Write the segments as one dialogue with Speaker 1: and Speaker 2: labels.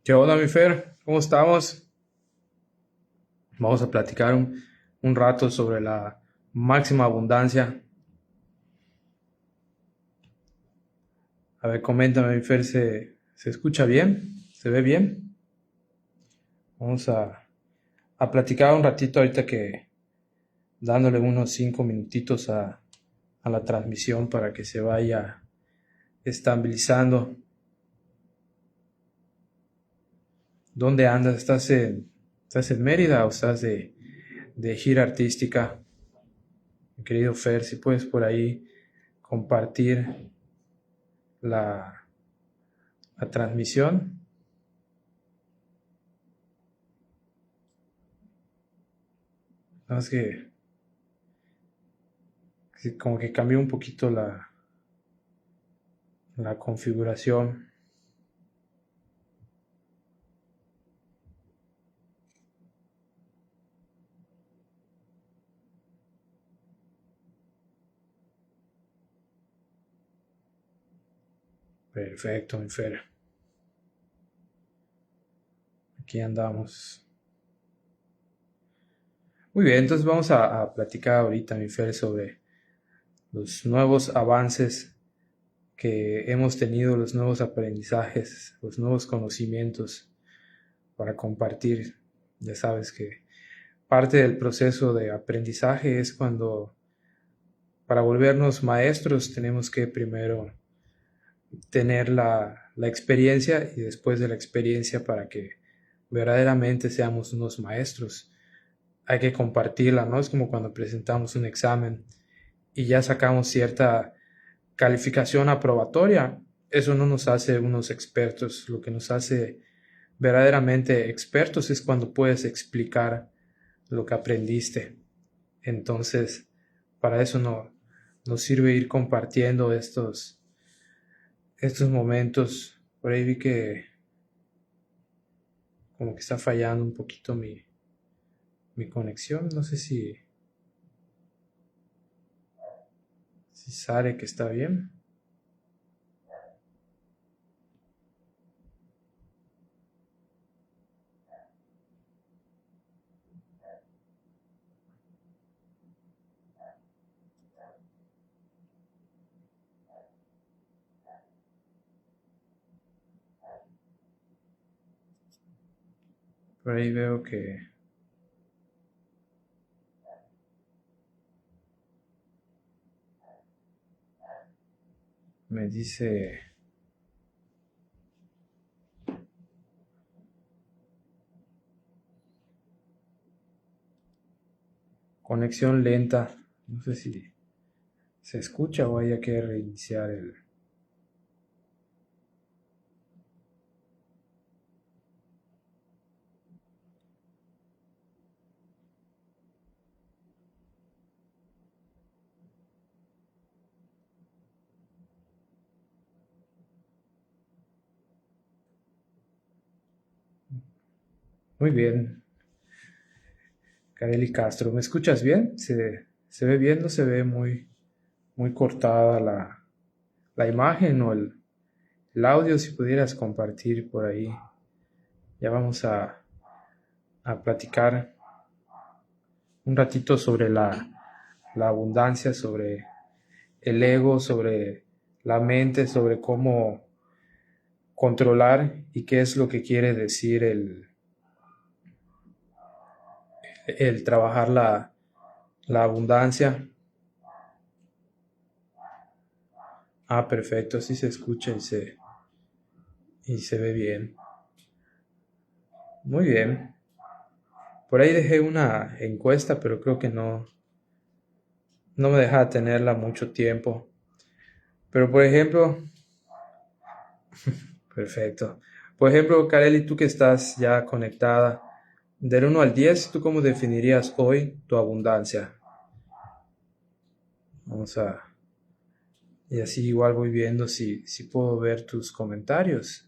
Speaker 1: ¿Qué onda, mi Fer? ¿Cómo estamos? Vamos a platicar un rato sobre la máxima abundancia. A ver, coméntame, mi Fer, ¿se escucha bien? ¿Se ve bien? Vamos a platicar un ratito ahorita que dándole unos 5 minutitos a la transmisión para que se vaya estabilizando. ¿Dónde andas? ¿Estás en Mérida o estás de gira artística? Mi querido Fer, si puedes por ahí compartir la, la transmisión. Nada más que como que cambió un poquito la configuración. Perfecto, mi Fer. Aquí andamos. Muy bien, entonces vamos a platicar ahorita, mi Fer, sobre los nuevos avances que hemos tenido, los nuevos aprendizajes, los nuevos conocimientos para compartir. Ya sabes que parte del proceso de aprendizaje es cuando para volvernos maestros tenemos que primero tener la experiencia y después de la experiencia para que verdaderamente seamos unos maestros. Hay que compartirla, ¿no? Es como cuando presentamos un examen y ya sacamos cierta calificación aprobatoria. Eso no nos hace unos expertos. Lo que nos hace verdaderamente expertos es cuando puedes explicar lo que aprendiste. Entonces, para eso no, nos sirve ir compartiendo estos momentos. Por ahí vi que como que está fallando un poquito mi conexión. No sé si sale que está bien. Por ahí veo que me dice conexión lenta. No sé si se escucha o haya que reiniciar el... Muy bien, Kareli Castro. ¿Me escuchas bien? ¿Se ve bien? ¿No se ve muy cortada la imagen o el audio? Si pudieras compartir por ahí. Ya vamos a platicar un ratito sobre la abundancia, sobre el ego, sobre la mente, sobre cómo controlar y qué es lo que quiere decir el trabajar la abundancia. Ah, perfecto, así se escucha y se ve bien. Muy bien. Por ahí dejé una encuesta, pero creo que no me deja tenerla mucho tiempo. Pero por ejemplo, perfecto. Por ejemplo, Kareli, tú que estás ya conectada, del 1 al 10, ¿tú cómo definirías hoy tu abundancia? Vamos a... Y así igual voy viendo si puedo ver tus comentarios.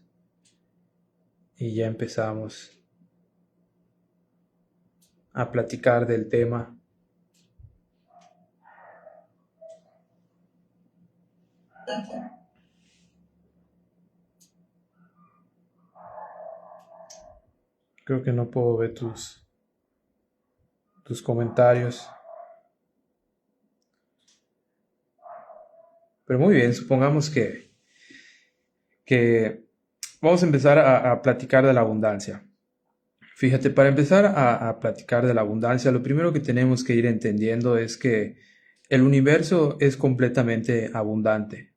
Speaker 1: Y ya empezamos a platicar del tema. Creo que no puedo ver tus comentarios. Pero muy bien, supongamos que vamos a empezar a platicar de la abundancia. Fíjate, para empezar a platicar de la abundancia, lo primero que tenemos que ir entendiendo es que el universo es completamente abundante.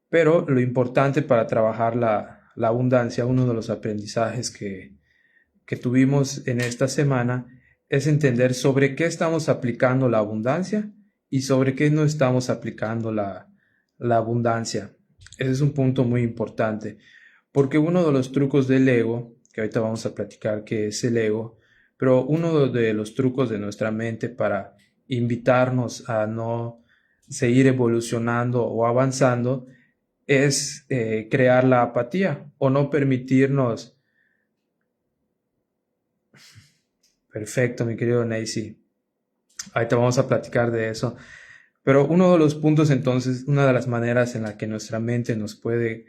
Speaker 1: Pero lo importante para trabajar la abundancia, uno de los aprendizajes que tuvimos en esta semana, es entender sobre qué estamos aplicando la abundancia y sobre qué no estamos aplicando la abundancia. Ese es un punto muy importante, porque uno de los trucos del ego, que ahorita vamos a platicar qué es el ego, pero uno de los trucos de nuestra mente para invitarnos a no seguir evolucionando o avanzando es crear la apatía o no permitirnos. Perfecto, mi querido Nacy. Ahorita vamos a platicar de eso. Pero uno de los puntos entonces, una de las maneras en la que nuestra mente nos puede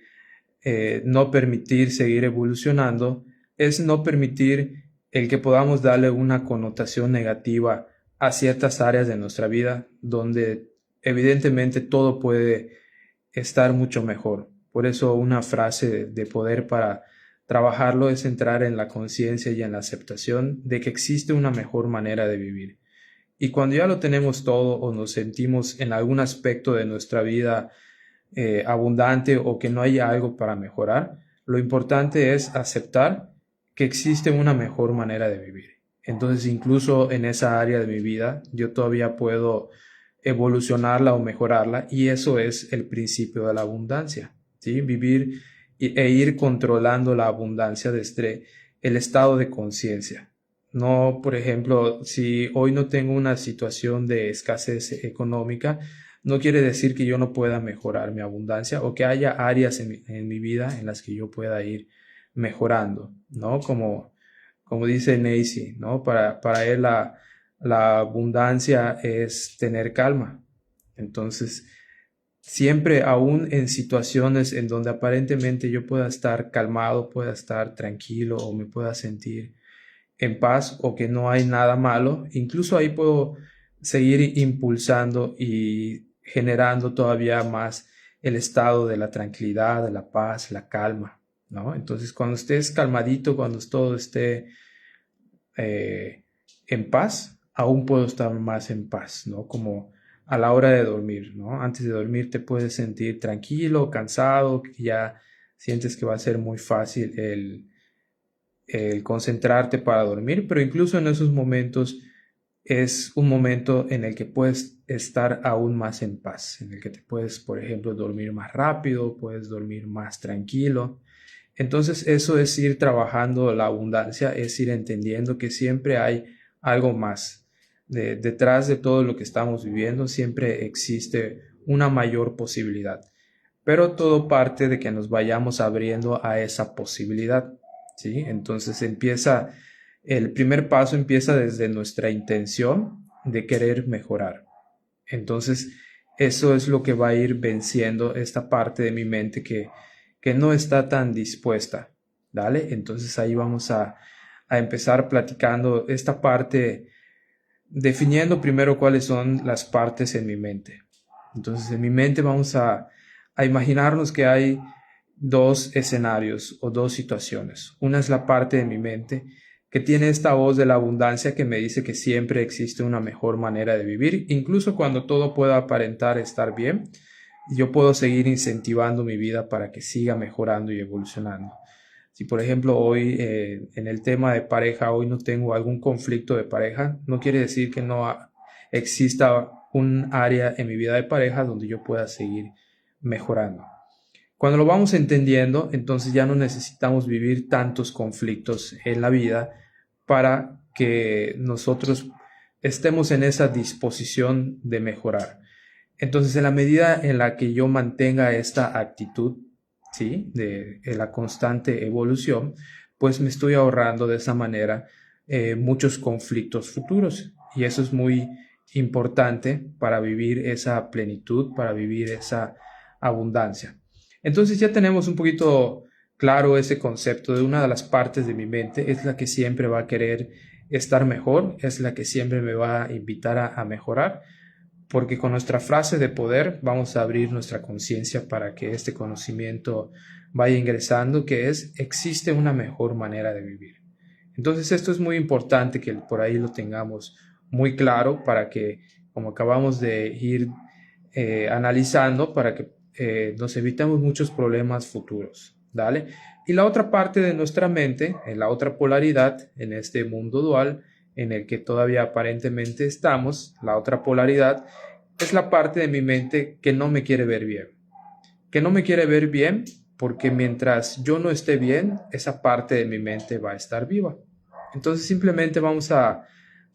Speaker 1: no permitir seguir evolucionando es no permitir el que podamos darle una connotación negativa a ciertas áreas de nuestra vida donde evidentemente todo puede estar mucho mejor. Por eso una frase de poder para trabajarlo es entrar en la conciencia y en la aceptación de que existe una mejor manera de vivir. Y cuando ya lo tenemos todo o nos sentimos en algún aspecto de nuestra vida abundante o que no haya algo para mejorar, lo importante es aceptar que existe una mejor manera de vivir. Entonces, incluso en esa área de mi vida, yo todavía puedo evolucionarla o mejorarla, y eso es el principio de la abundancia, ¿sí? Vivir e ir controlando la abundancia desde el estado de conciencia. No, por ejemplo, si hoy no tengo una situación de escasez económica, no quiere decir que yo no pueda mejorar mi abundancia o que haya áreas en mi vida en las que yo pueda ir mejorando, ¿no? Como dice Nacy, ¿no? Para él la abundancia es tener calma. Entonces, siempre, aún en situaciones en donde aparentemente yo pueda estar calmado, pueda estar tranquilo o me pueda sentir en paz o que no hay nada malo, incluso ahí puedo seguir impulsando y generando todavía más el estado de la tranquilidad, de la paz, la calma, ¿no? Entonces, cuando estés calmadito, cuando todo esté en paz, aún puedo estar más en paz, ¿no? Como a la hora de dormir, ¿no? Antes de dormir te puedes sentir tranquilo, cansado, que ya sientes que va a ser muy fácil el concentrarte para dormir, pero incluso en esos momentos es un momento en el que puedes estar aún más en paz, en el que te puedes, por ejemplo, dormir más rápido, puedes dormir más tranquilo. Entonces eso es ir trabajando la abundancia, es ir entendiendo que siempre hay algo más. Detrás de todo lo que estamos viviendo siempre existe una mayor posibilidad, pero todo parte de que nos vayamos abriendo a esa posibilidad, ¿sí? Entonces el primer paso empieza desde nuestra intención de querer mejorar. Entonces eso es lo que va a ir venciendo esta parte de mi mente que no está tan dispuesta, ¿vale? Entonces ahí vamos a empezar platicando esta parte, definiendo primero cuáles son las partes en mi mente. Entonces en mi mente vamos a imaginarnos que hay dos escenarios o dos situaciones. Una es la parte de mi mente que tiene esta voz de la abundancia que me dice que siempre existe una mejor manera de vivir, incluso cuando todo pueda aparentar estar bien, yo puedo seguir incentivando mi vida para que siga mejorando y evolucionando. Si por ejemplo hoy en el tema de pareja, hoy no tengo algún conflicto de pareja, no quiere decir que no exista un área en mi vida de pareja donde yo pueda seguir mejorando. Cuando lo vamos entendiendo, entonces ya no necesitamos vivir tantos conflictos en la vida para que nosotros estemos en esa disposición de mejorar. Entonces, en la medida en la que yo mantenga esta actitud, ¿sí? de la constante evolución, pues me estoy ahorrando de esa manera muchos conflictos futuros. Y eso es muy importante para vivir esa plenitud, para vivir esa abundancia. Entonces ya tenemos un poquito claro ese concepto de una de las partes de mi mente, es la que siempre va a querer estar mejor, es la que siempre me va a invitar a mejorar, porque con nuestra frase de poder vamos a abrir nuestra conciencia para que este conocimiento vaya ingresando, que es, existe una mejor manera de vivir. Entonces esto es muy importante que por ahí lo tengamos muy claro para que, como acabamos de ir analizando, para que nos evitemos muchos problemas futuros. ¿Dale? Y la otra parte de nuestra mente, en la otra polaridad, en este mundo dual, en el que todavía aparentemente estamos, la otra polaridad, es la parte de mi mente que no me quiere ver bien. Que no me quiere ver bien porque mientras yo no esté bien, esa parte de mi mente va a estar viva. Entonces simplemente vamos a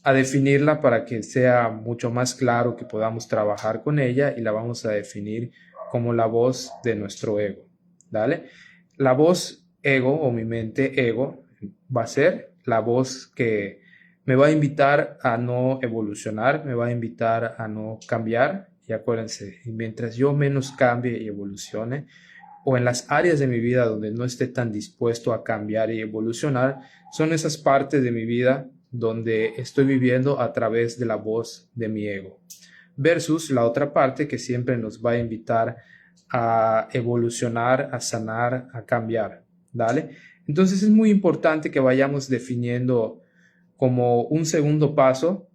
Speaker 1: definirla para que sea mucho más claro, que podamos trabajar con ella, y la vamos a definir como la voz de nuestro ego. ¿Dale? La voz ego o mi mente ego va a ser la voz que me va a invitar a no evolucionar, me va a invitar a no cambiar. Y acuérdense, mientras yo menos cambie y evolucione, o en las áreas de mi vida donde no esté tan dispuesto a cambiar y evolucionar, son esas partes de mi vida donde estoy viviendo a través de la voz de mi ego. Versus la otra parte que siempre nos va a invitar a evolucionar, a sanar, a cambiar. ¿Dale? Entonces es muy importante que vayamos definiendo como un segundo paso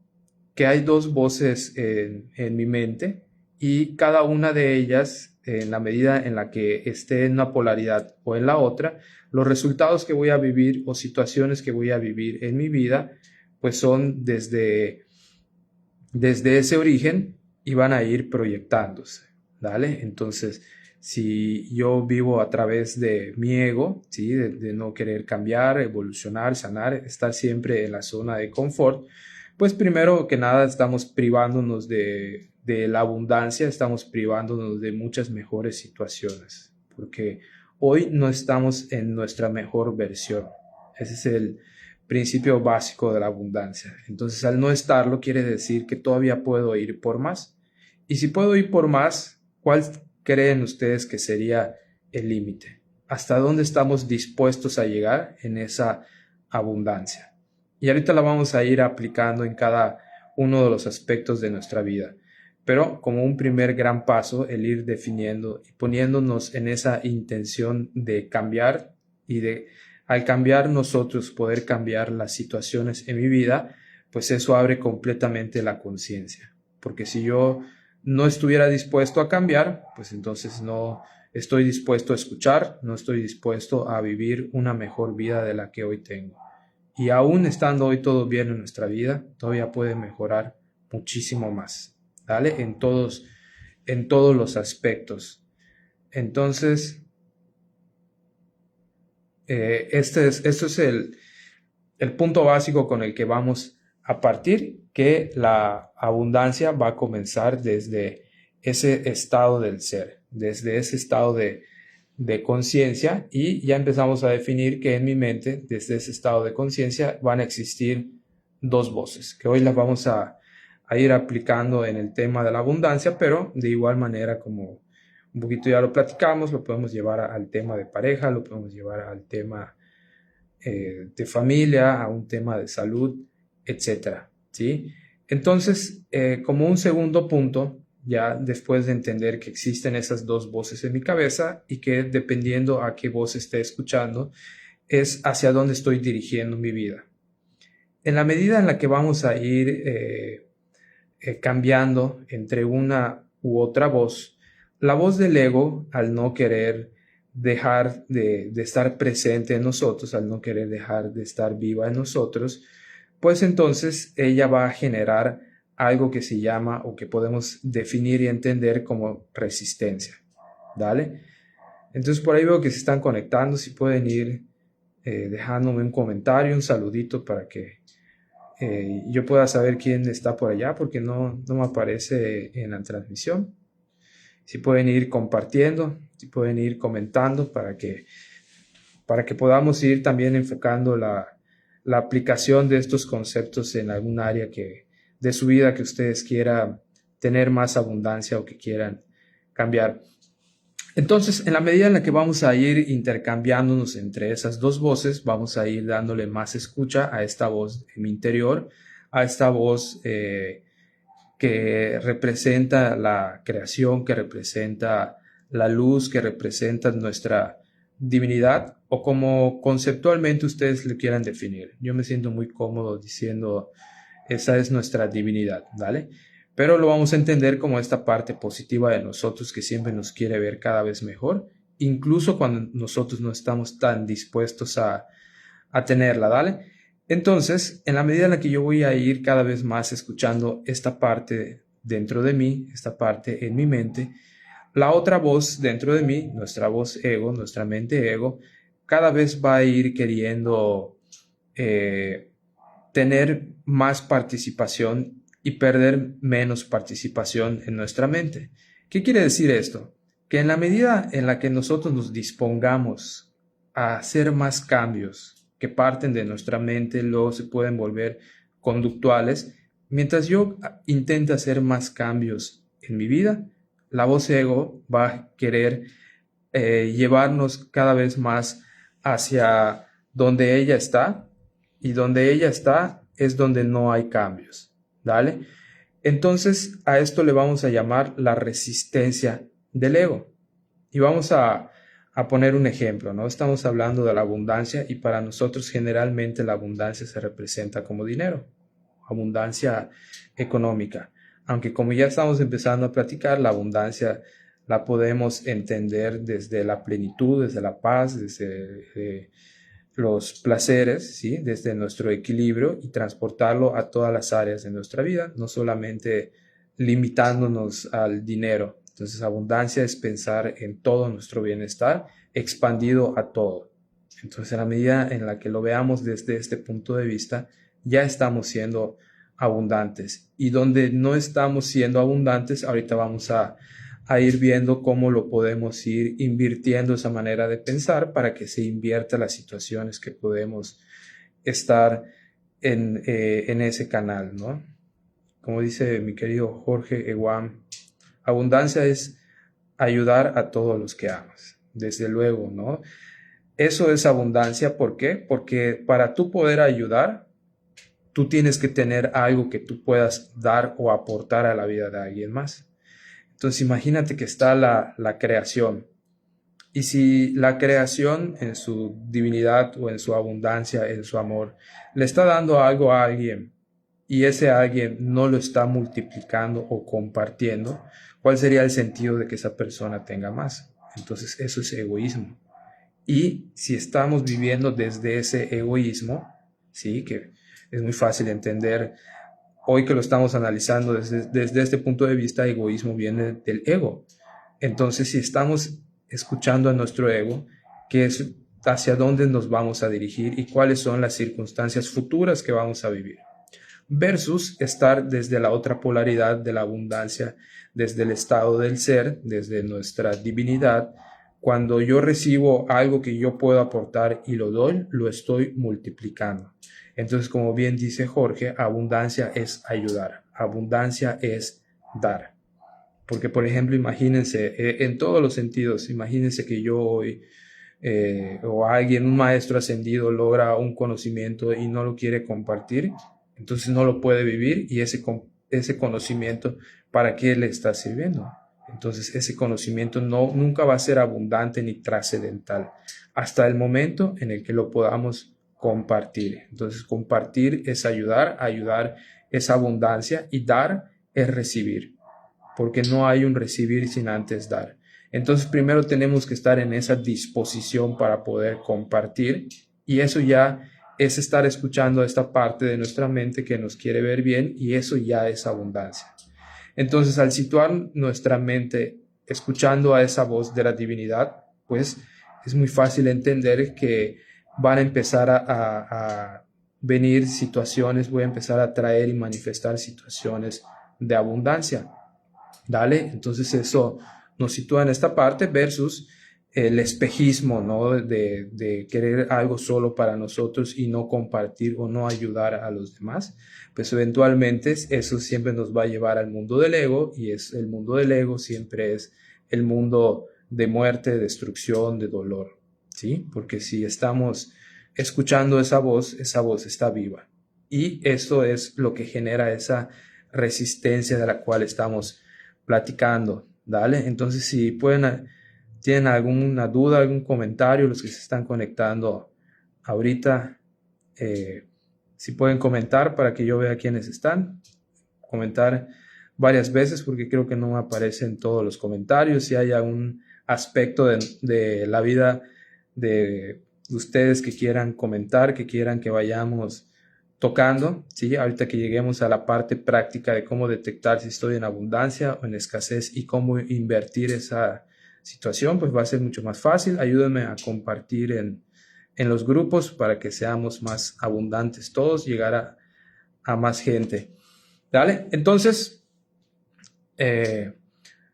Speaker 1: que hay dos voces en mi mente, y cada una de ellas, en la medida en la que esté en una polaridad o en la otra, los resultados que voy a vivir o situaciones que voy a vivir en mi vida, pues son desde ese origen y van a ir proyectándose. ¿Dale? Entonces, si yo vivo a través de mi ego, ¿sí? de no querer cambiar, evolucionar, sanar, estar siempre en la zona de confort, pues primero que nada estamos privándonos de la abundancia, estamos privándonos de muchas mejores situaciones, porque hoy no estamos en nuestra mejor versión. Ese es el principio básico de la abundancia. Entonces, al no estarlo, quiere decir que todavía puedo ir por más. Y si puedo ir por más, ¿cuál creen ustedes que sería el límite? ¿Hasta dónde estamos dispuestos a llegar en esa abundancia? Y ahorita la vamos a ir aplicando en cada uno de los aspectos de nuestra vida. Pero como un primer gran paso, el ir definiendo y poniéndonos en esa intención de cambiar, y de, al cambiar nosotros, poder cambiar las situaciones en mi vida, pues eso abre completamente la conciencia. Porque si yo no estuviera dispuesto a cambiar, pues entonces no estoy dispuesto a escuchar, no estoy dispuesto a vivir una mejor vida de la que hoy tengo. Y aún estando hoy todo bien en nuestra vida, todavía puede mejorar muchísimo más, ¿vale? En todos los aspectos. Entonces, esto es el punto básico con el que vamos a partir, que la abundancia va a comenzar desde ese estado del ser, desde ese estado de conciencia, y ya empezamos a definir que en mi mente, desde ese estado de conciencia, van a existir dos voces, que hoy las vamos a ir aplicando en el tema de la abundancia, pero de igual manera, como un poquito ya lo platicamos, lo podemos llevar al tema de pareja, lo podemos llevar al tema de familia, a un tema de salud, etcétera, ¿sí? Entonces, como un segundo punto, ya después de entender que existen esas dos voces en mi cabeza, y que dependiendo a qué voz esté escuchando, es hacia dónde estoy dirigiendo mi vida. En la medida en la que vamos a ir cambiando entre una u otra voz, la voz del ego, al no querer dejar de estar presente en nosotros, al no querer dejar de estar viva en nosotros, pues entonces ella va a generar algo que se llama, o que podemos definir y entender como resistencia. ¿Dale? Entonces por ahí veo que se están conectando. Si pueden ir dejándome un comentario, un saludito, para que yo pueda saber quién está por allá, porque no me aparece en la transmisión. Si pueden ir compartiendo, si pueden ir comentando, para que podamos ir también enfocando la aplicación de estos conceptos en algún área de su vida que ustedes quieran tener más abundancia o que quieran cambiar. Entonces, en la medida en la que vamos a ir intercambiándonos entre esas dos voces, vamos a ir dándole más escucha a esta voz en mi interior, a esta voz que representa la creación, que representa la luz, que representa nuestra divinidad, o como conceptualmente ustedes le quieran definir. Yo me siento muy cómodo diciendo esa es nuestra divinidad, ¿vale? Pero lo vamos a entender como esta parte positiva de nosotros que siempre nos quiere ver cada vez mejor, incluso cuando nosotros no estamos tan dispuestos a tenerla, ¿vale? Entonces, en la medida en la que yo voy a ir cada vez más escuchando esta parte dentro de mí, esta parte en mi mente, la otra voz dentro de mí, nuestra voz ego, nuestra mente ego, cada vez va a ir queriendo eh, tener más participación y perder menos participación en nuestra mente. ¿Qué quiere decir esto? Que en la medida en la que nosotros nos dispongamos a hacer más cambios que parten de nuestra mente, luego se pueden volver conductuales, mientras yo intente hacer más cambios en mi vida, la voz ego va a querer llevarnos cada vez más hacia donde ella está, y donde ella está es donde no hay cambios, ¿vale? Entonces a esto le vamos a llamar la resistencia del ego. Y vamos a poner un ejemplo, ¿no? Estamos hablando de la abundancia y para nosotros generalmente la abundancia se representa como dinero, abundancia económica. Aunque como ya estamos empezando a practicar, la abundancia la podemos entender desde la plenitud, desde la paz, desde los placeres, ¿sí? Desde nuestro equilibrio y transportarlo a todas las áreas de nuestra vida, no solamente limitándonos al dinero. Entonces, abundancia es pensar en todo nuestro bienestar expandido a todo. Entonces, a la medida en la que lo veamos desde este punto de vista, ya estamos siendo abundantes. Y donde no estamos siendo abundantes, ahorita vamos a ir viendo cómo lo podemos ir invirtiendo esa manera de pensar para que se invierta las situaciones que podemos estar en ese canal, ¿no? Como dice mi querido Jorge Eguam, abundancia es ayudar a todos los que amas, desde luego, ¿no? Eso es abundancia, ¿por qué? Porque para tú poder ayudar, tú tienes que tener algo que tú puedas dar o aportar a la vida de alguien más. Entonces imagínate que está la creación. Y si la creación en su divinidad o en su abundancia, en su amor, le está dando algo a alguien y ese alguien no lo está multiplicando o compartiendo, ¿cuál sería el sentido de que esa persona tenga más? Entonces eso es egoísmo. Y si estamos viviendo desde ese egoísmo, sí, que es muy fácil entender, hoy que lo estamos analizando desde este punto de vista, egoísmo viene del ego. Entonces, si estamos escuchando a nuestro ego, ¿qué es hacia dónde nos vamos a dirigir y cuáles son las circunstancias futuras que vamos a vivir? Versus estar desde la otra polaridad de la abundancia, desde el estado del ser, desde nuestra divinidad. Cuando yo recibo algo que yo puedo aportar y lo doy, lo estoy multiplicando. Entonces, como bien dice Jorge, abundancia es ayudar, abundancia es dar. Porque, por ejemplo, imagínense, en todos los sentidos, imagínense que yo hoy o alguien, un maestro ascendido, logra un conocimiento y no lo quiere compartir, entonces no lo puede vivir y ese conocimiento, ¿para qué le está sirviendo? Entonces ese conocimiento nunca va a ser abundante ni trascendental hasta el momento en el que lo podamos compartir. Entonces compartir es ayudar, ayudar es abundancia y dar es recibir, porque no hay un recibir sin antes dar. Entonces primero tenemos que estar en esa disposición para poder compartir y eso ya es estar escuchando esta parte de nuestra mente que nos quiere ver bien y eso ya es abundancia. Entonces al situar nuestra mente escuchando a esa voz de la divinidad, pues es muy fácil entender que van a empezar a venir situaciones, voy a empezar a traer y manifestar situaciones de abundancia. ¿Dale? Entonces eso nos sitúa en esta parte versus el espejismo, ¿no? De querer algo solo para nosotros y no compartir o no ayudar a los demás. Pues eventualmente eso siempre nos va a llevar al mundo del ego y es el mundo del ego siempre es el mundo de muerte, de destrucción, de dolor, ¿sí? Porque si estamos escuchando esa voz está viva. Y eso es lo que genera esa resistencia de la cual estamos platicando, ¿dale? Entonces, si tienen alguna duda, algún comentario, los que se están conectando ahorita, si pueden comentar para que yo vea quiénes están, comentar varias veces porque creo que no me aparecen todos los comentarios. Si hay algún aspecto de la vida de ustedes que quieran comentar, que quieran que vayamos tocando, ¿sí? Ahorita que lleguemos a la parte práctica de cómo detectar si estoy en abundancia o en escasez y cómo invertir esa situación, pues va a ser mucho más fácil. Ayúdenme a compartir en los grupos para que seamos más abundantes todos, llegar a más gente. ¿Dale? Entonces,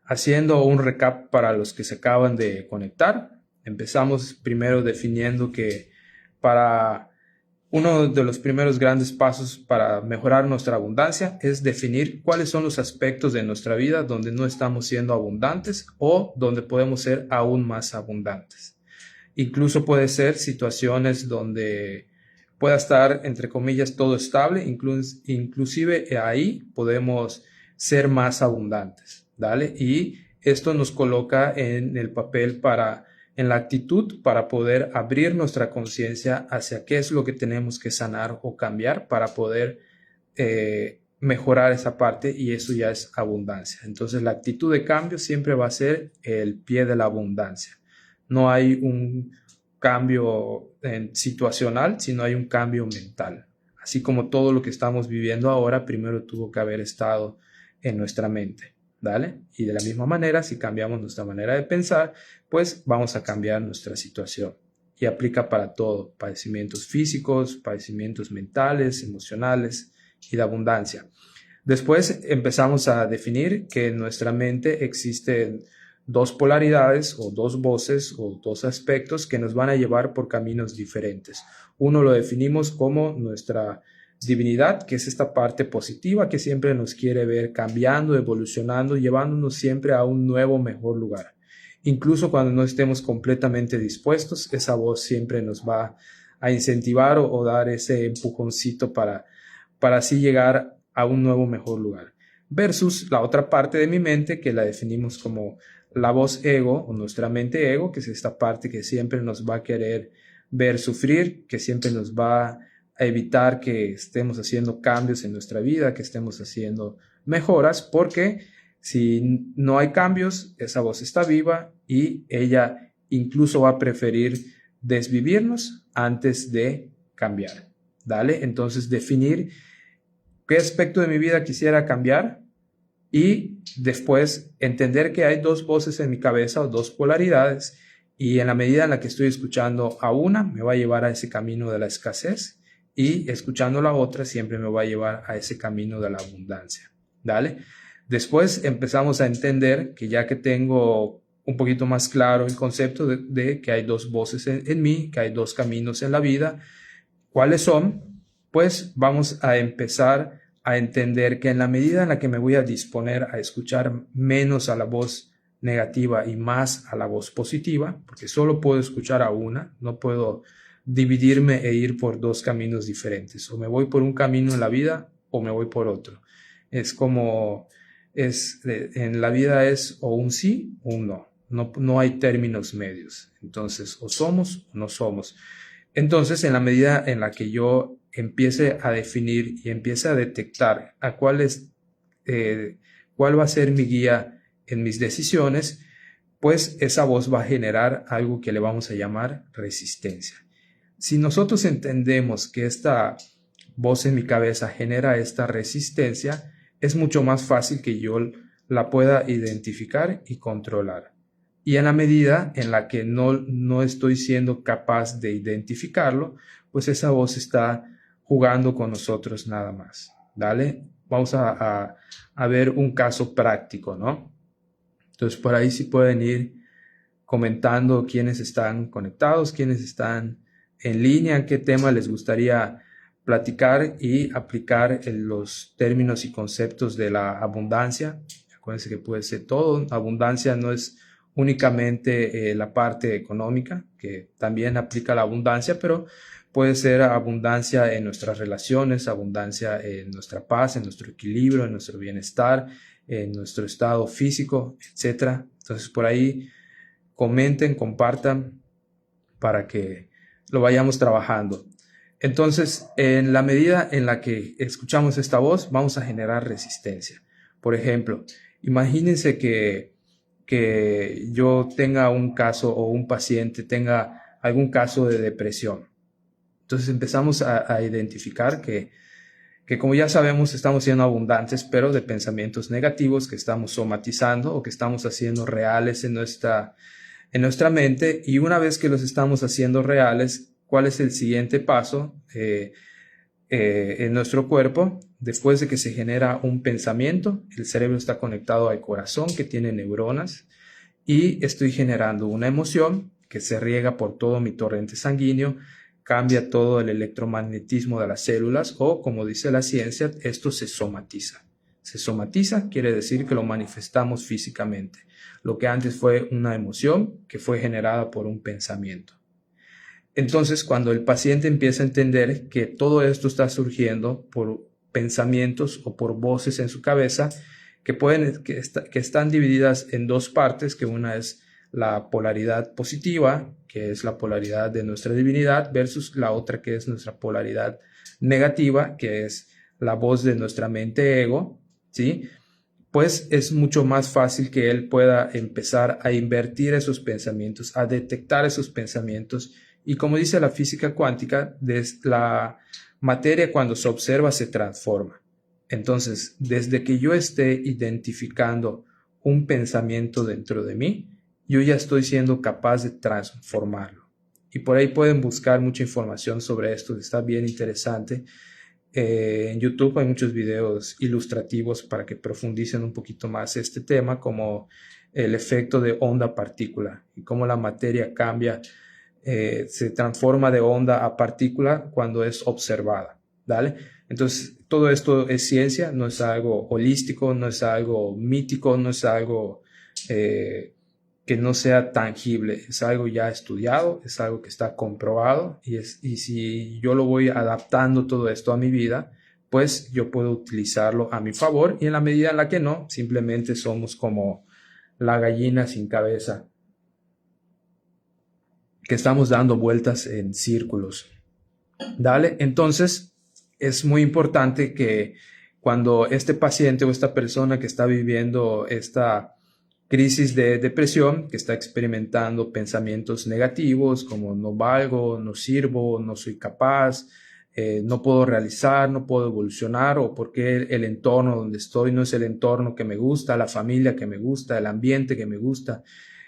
Speaker 1: haciendo un recap para los que se acaban de conectar, empezamos primero definiendo que para uno de los primeros grandes pasos para mejorar nuestra abundancia es definir cuáles son los aspectos de nuestra vida donde no estamos siendo abundantes o donde podemos ser aún más abundantes. Incluso puede ser situaciones donde pueda estar, entre comillas, todo estable, inclusive ahí podemos ser más abundantes, ¿vale? Y esto nos coloca en el papel en la actitud para poder abrir nuestra conciencia hacia qué es lo que tenemos que sanar o cambiar para poder mejorar esa parte, y eso ya es abundancia. Entonces la actitud de cambio siempre va a ser el pie de la abundancia. No hay un cambio situacional, sino hay un cambio mental. Así como todo lo que estamos viviendo ahora, primero tuvo que haber estado en nuestra mente, ¿vale? Y de la misma manera, si cambiamos nuestra manera de pensar, pues vamos a cambiar nuestra situación. Y aplica para todo, padecimientos físicos, padecimientos mentales, emocionales y de abundancia. Después empezamos a definir que en nuestra mente existen dos polaridades o dos voces o dos aspectos que nos van a llevar por caminos diferentes. Uno lo definimos como nuestra divinidad, que es esta parte positiva que siempre nos quiere ver cambiando, evolucionando, llevándonos siempre a un nuevo, mejor lugar. Incluso cuando no estemos completamente dispuestos, esa voz siempre nos va a incentivar o dar ese empujoncito para así llegar a un nuevo, mejor lugar. Versus la otra parte de mi mente que la definimos como la voz ego o nuestra mente ego, que es esta parte que siempre nos va a querer ver sufrir, que siempre nos va a evitar que estemos haciendo cambios en nuestra vida, que estemos haciendo mejoras, porque si no hay cambios, esa voz está viva y ella incluso va a preferir desvivirnos antes de cambiar. ¿Dale? Entonces definir qué aspecto de mi vida quisiera cambiar y después entender que hay dos voces en mi cabeza o dos polaridades, y en la medida en la que estoy escuchando a una me va a llevar a ese camino de la escasez y escuchando la otra siempre me va a llevar a ese camino de la abundancia. ¿Dale? Después empezamos a entender que ya que tengo un poquito más claro el concepto de que hay dos voces en mí, que hay dos caminos en la vida, ¿cuáles son? Pues vamos a empezar a entender que en la medida en la que me voy a disponer a escuchar menos a la voz negativa y más a la voz positiva, porque solo puedo escuchar a una, no puedo dividirme e ir por dos caminos diferentes. O me voy por un camino en la vida o me voy por otro. Es como, en la vida es o un sí o un no. No hay términos medios. Entonces, o somos o no somos. Entonces, en la medida en la que yo empiece a definir y empiece a detectar cuál va a ser mi guía en mis decisiones, pues esa voz va a generar algo que le vamos a llamar resistencia. Si nosotros entendemos que esta voz en mi cabeza genera esta resistencia, es mucho más fácil que yo la pueda identificar y controlar. Y en la medida en la que no estoy siendo capaz de identificarlo, pues esa voz está jugando con nosotros nada más. ¿Dale? Vamos a ver un caso práctico, ¿no? Entonces por ahí sí pueden ir comentando quiénes están conectados, quiénes están en línea, qué tema les gustaría platicar y aplicar en los términos y conceptos de la abundancia. Acuérdense que puede ser todo. Abundancia no es únicamente la parte económica, que también aplica la abundancia, pero puede ser abundancia en nuestras relaciones, abundancia en nuestra paz, en nuestro equilibrio, en nuestro bienestar, en nuestro estado físico, etcétera. Entonces, por ahí comenten, compartan para que lo vayamos trabajando. Entonces, en la medida en la que escuchamos esta voz, vamos a generar resistencia. Por ejemplo, imagínense que yo tenga un caso o un paciente tenga algún caso de depresión. Entonces empezamos a identificar que como ya sabemos estamos siendo abundantes, pero de pensamientos negativos que estamos somatizando o que estamos haciendo reales en nuestra mente, y una vez que los estamos haciendo reales, ¿cuál es el siguiente paso en nuestro cuerpo? Después de que se genera un pensamiento, el cerebro está conectado al corazón que tiene neuronas y estoy generando una emoción que se riega por todo mi torrente sanguíneo, cambia todo el electromagnetismo de las células o, como dice la ciencia, esto se somatiza. Se somatiza quiere decir que lo manifestamos físicamente, lo que antes fue una emoción que fue generada por un pensamiento. Entonces, cuando el paciente empieza a entender que todo esto está surgiendo por pensamientos o por voces en su cabeza, que están divididas en dos partes, que una es la polaridad positiva, que es la polaridad de nuestra divinidad, versus la otra que es nuestra polaridad negativa, que es la voz de nuestra mente ego, ¿sí? Pues es mucho más fácil que él pueda empezar a invertir esos pensamientos, a detectar esos pensamientos. Y como dice la física cuántica, la materia cuando se observa se transforma. Entonces, desde que yo esté identificando un pensamiento dentro de mí, yo ya estoy siendo capaz de transformarlo. Y por ahí pueden buscar mucha información sobre esto, está bien interesante. En YouTube hay muchos videos ilustrativos para que profundicen un poquito más este tema, como el efecto de onda-partícula y cómo la materia cambia, se transforma de onda a partícula cuando es observada, ¿vale? Entonces, todo esto es ciencia, no es algo holístico, no es algo mítico, no es algo que no sea tangible, es algo ya estudiado, es algo que está comprobado y si yo lo voy adaptando todo esto a mi vida, pues yo puedo utilizarlo a mi favor, y en la medida en la que no, simplemente somos como la gallina sin cabeza, que estamos dando vueltas en círculos. ¿Dale? Entonces, es muy importante que cuando este paciente o esta persona que está viviendo esta crisis de depresión, que está experimentando pensamientos negativos como no valgo, no sirvo, no soy capaz, no puedo realizar, no puedo evolucionar, o porque el entorno donde estoy no es el entorno que me gusta, la familia que me gusta, el ambiente que me gusta,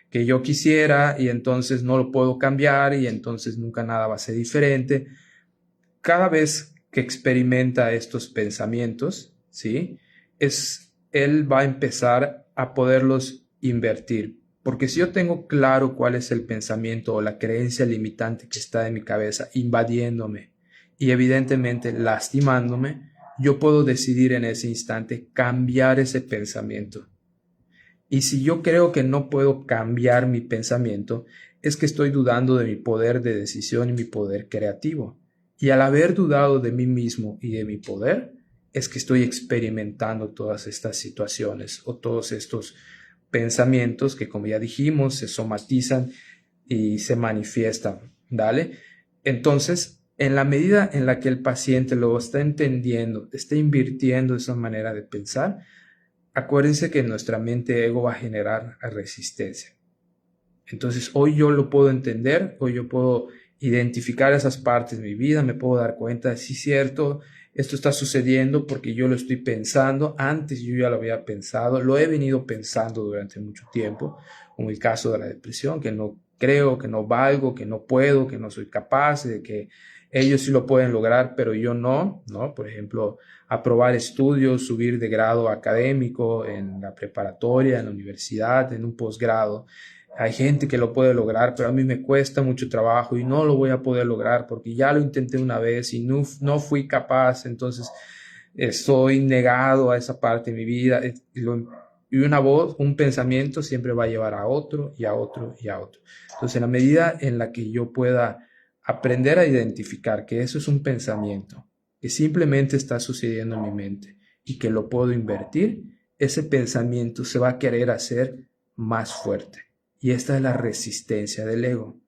Speaker 1: que yo quisiera, y entonces no lo puedo cambiar y entonces nunca nada va a ser diferente. Cada vez que experimenta estos pensamientos, ¿sí? Él va a empezar a poderlos invertir. Porque si yo tengo claro cuál es el pensamiento o la creencia limitante que está en mi cabeza invadiéndome y evidentemente lastimándome, yo puedo decidir en ese instante cambiar ese pensamiento. Y si yo creo que no puedo cambiar mi pensamiento, es que estoy dudando de mi poder de decisión y mi poder creativo. Y al haber dudado de mí mismo y de mi poder, es que estoy experimentando todas estas situaciones o todos estos pensamientos que, como ya dijimos, se somatizan y se manifiestan, ¿vale? Entonces, en la medida en la que el paciente lo está entendiendo, está invirtiendo esa manera de pensar, acuérdense que nuestra mente ego va a generar resistencia. Entonces, hoy yo lo puedo entender, hoy yo puedo identificar esas partes de mi vida, me puedo dar cuenta de sí, cierto, esto está sucediendo porque yo lo estoy pensando, antes yo ya lo había pensado, lo he venido pensando durante mucho tiempo, como el caso de la depresión, que no creo, que no valgo, que no puedo, que no soy capaz, de que ellos sí lo pueden lograr, pero yo no, ¿no? Por ejemplo, aprobar estudios, subir de grado académico en la preparatoria, en la universidad, en un posgrado. Hay gente que lo puede lograr, pero a mí me cuesta mucho trabajo y no lo voy a poder lograr porque ya lo intenté una vez y no fui capaz, entonces estoy negado a esa parte de mi vida. Y una voz, un pensamiento siempre va a llevar a otro y a otro y a otro. Entonces, en la medida en la que yo pueda aprender a identificar que eso es un pensamiento, que simplemente está sucediendo en mi mente y que lo puedo invertir, ese pensamiento se va a querer hacer más fuerte. Y esta es la resistencia del ego.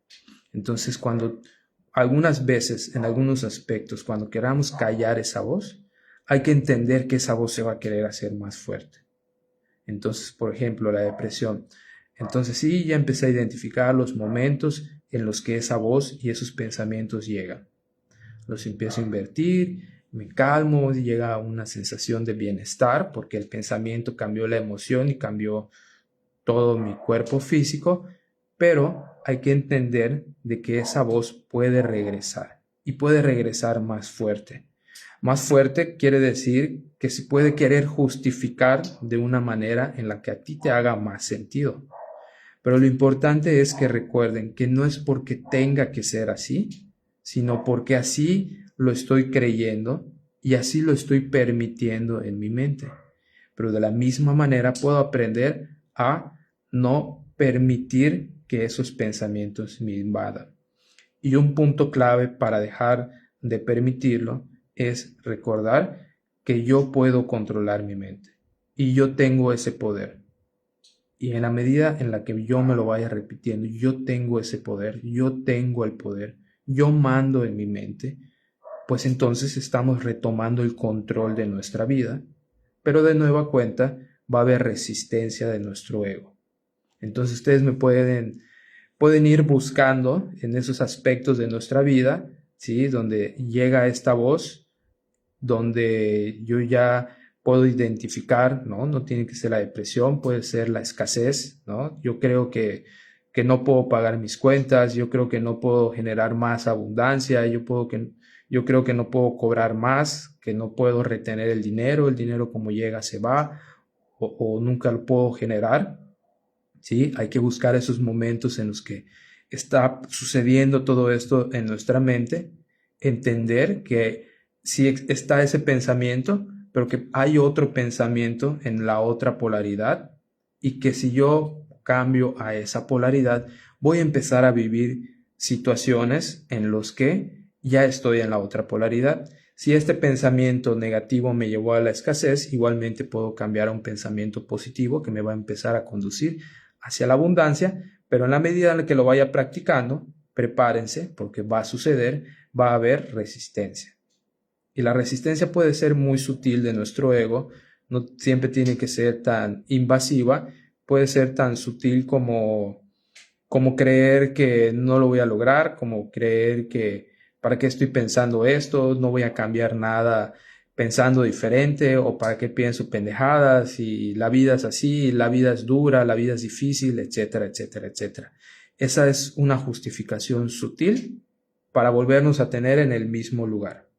Speaker 1: Entonces, cuando algunas veces, en algunos aspectos, cuando queramos callar esa voz, hay que entender que esa voz se va a querer hacer más fuerte. Entonces, por ejemplo, la depresión. Entonces sí, ya empecé a identificar los momentos en los que esa voz y esos pensamientos llegan. Los empiezo a invertir, me calmo, llega una sensación de bienestar porque el pensamiento cambió la emoción y cambió todo mi cuerpo físico, pero hay que entender de que esa voz puede regresar y puede regresar más fuerte. Más fuerte quiere decir que se puede querer justificar de una manera en la que a ti te haga más sentido. Pero lo importante es que recuerden que no es porque tenga que ser así, sino porque así lo estoy creyendo y así lo estoy permitiendo en mi mente. Pero de la misma manera puedo aprender a no permitir que esos pensamientos me invadan. Y un punto clave para dejar de permitirlo es recordar que yo puedo controlar mi mente y yo tengo ese poder. Y en la medida en la que yo me lo vaya repitiendo, yo tengo ese poder, yo tengo el poder, yo mando en mi mente, pues entonces estamos retomando el control de nuestra vida, pero de nueva cuenta va a haber resistencia de nuestro ego. Entonces ustedes me pueden ir buscando en esos aspectos de nuestra vida, ¿sí? Donde llega esta voz, donde yo ya puedo identificar, ¿no? No tiene que ser la depresión, puede ser la escasez, ¿no? Yo creo que no puedo pagar mis cuentas, yo creo que no puedo generar más abundancia, yo creo que no puedo cobrar más, que no puedo retener el dinero como llega se va, o nunca lo puedo generar, ¿sí? Hay que buscar esos momentos en los que está sucediendo todo esto en nuestra mente, entender que sí está ese pensamiento, pero que hay otro pensamiento en la otra polaridad y que si yo cambio a esa polaridad, voy a empezar a vivir situaciones en los que ya estoy en la otra polaridad. Si este pensamiento negativo me llevó a la escasez, igualmente puedo cambiar a un pensamiento positivo que me va a empezar a conducir hacia la abundancia, pero en la medida en la que lo vaya practicando, prepárense porque va a suceder, va a haber resistencia. Y la resistencia puede ser muy sutil de nuestro ego, no siempre tiene que ser tan invasiva, puede ser tan sutil como creer que no lo voy a lograr, como creer que para qué estoy pensando esto, no voy a cambiar nada pensando diferente o para qué pienso pendejadas y la vida es así, la vida es dura, la vida es difícil, etcétera, etcétera, etcétera. Esa es una justificación sutil para volvernos a tener en el mismo lugar.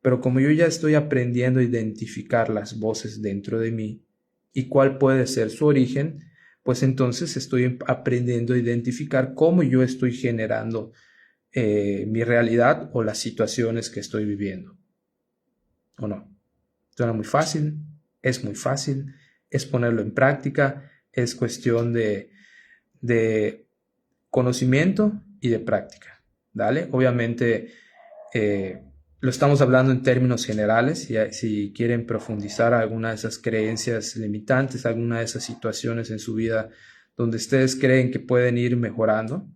Speaker 1: Pero como yo ya estoy aprendiendo a identificar las voces dentro de mí y cuál puede ser su origen, pues entonces estoy aprendiendo a identificar cómo yo estoy generando mi realidad o las situaciones que estoy viviendo. ¿O no? Suena muy fácil, es ponerlo en práctica, es cuestión de conocimiento y de práctica. ¿Dale? Obviamente lo estamos hablando en términos generales, y si quieren profundizar alguna de esas creencias limitantes, alguna de esas situaciones en su vida donde ustedes creen que pueden ir mejorando,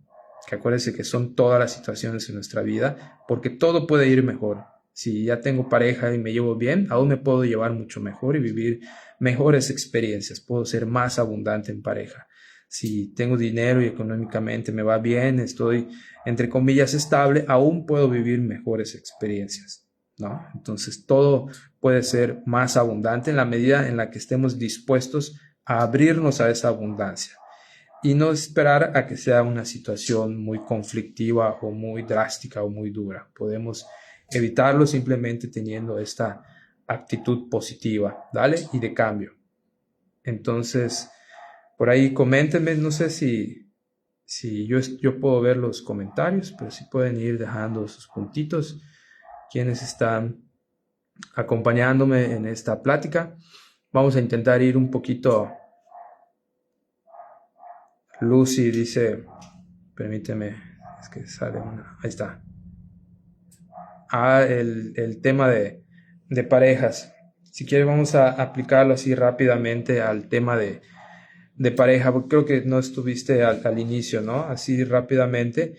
Speaker 1: que acuérdense que son todas las situaciones en nuestra vida, porque todo puede ir mejor. Si ya tengo pareja y me llevo bien, aún me puedo llevar mucho mejor y vivir mejores experiencias, puedo ser más abundante en pareja. Si tengo dinero y económicamente me va bien, estoy entre comillas estable, aún puedo vivir mejores experiencias, ¿no? Entonces todo puede ser más abundante en la medida en la que estemos dispuestos a abrirnos a esa abundancia y no esperar a que sea una situación muy conflictiva o muy drástica o muy dura. Podemos evitarlo simplemente teniendo esta actitud positiva, ¿dale? Y de cambio. Entonces, por ahí coméntenme, no sé si yo puedo ver los comentarios, pero si pueden ir dejando sus puntitos, quienes están acompañándome en esta plática. Vamos a intentar ir un poquito. Lucy dice, permíteme, es que sale una, ahí está. El tema de parejas. Si quieres vamos a aplicarlo así rápidamente al tema de pareja, porque creo que no estuviste al inicio, ¿no? Así rápidamente.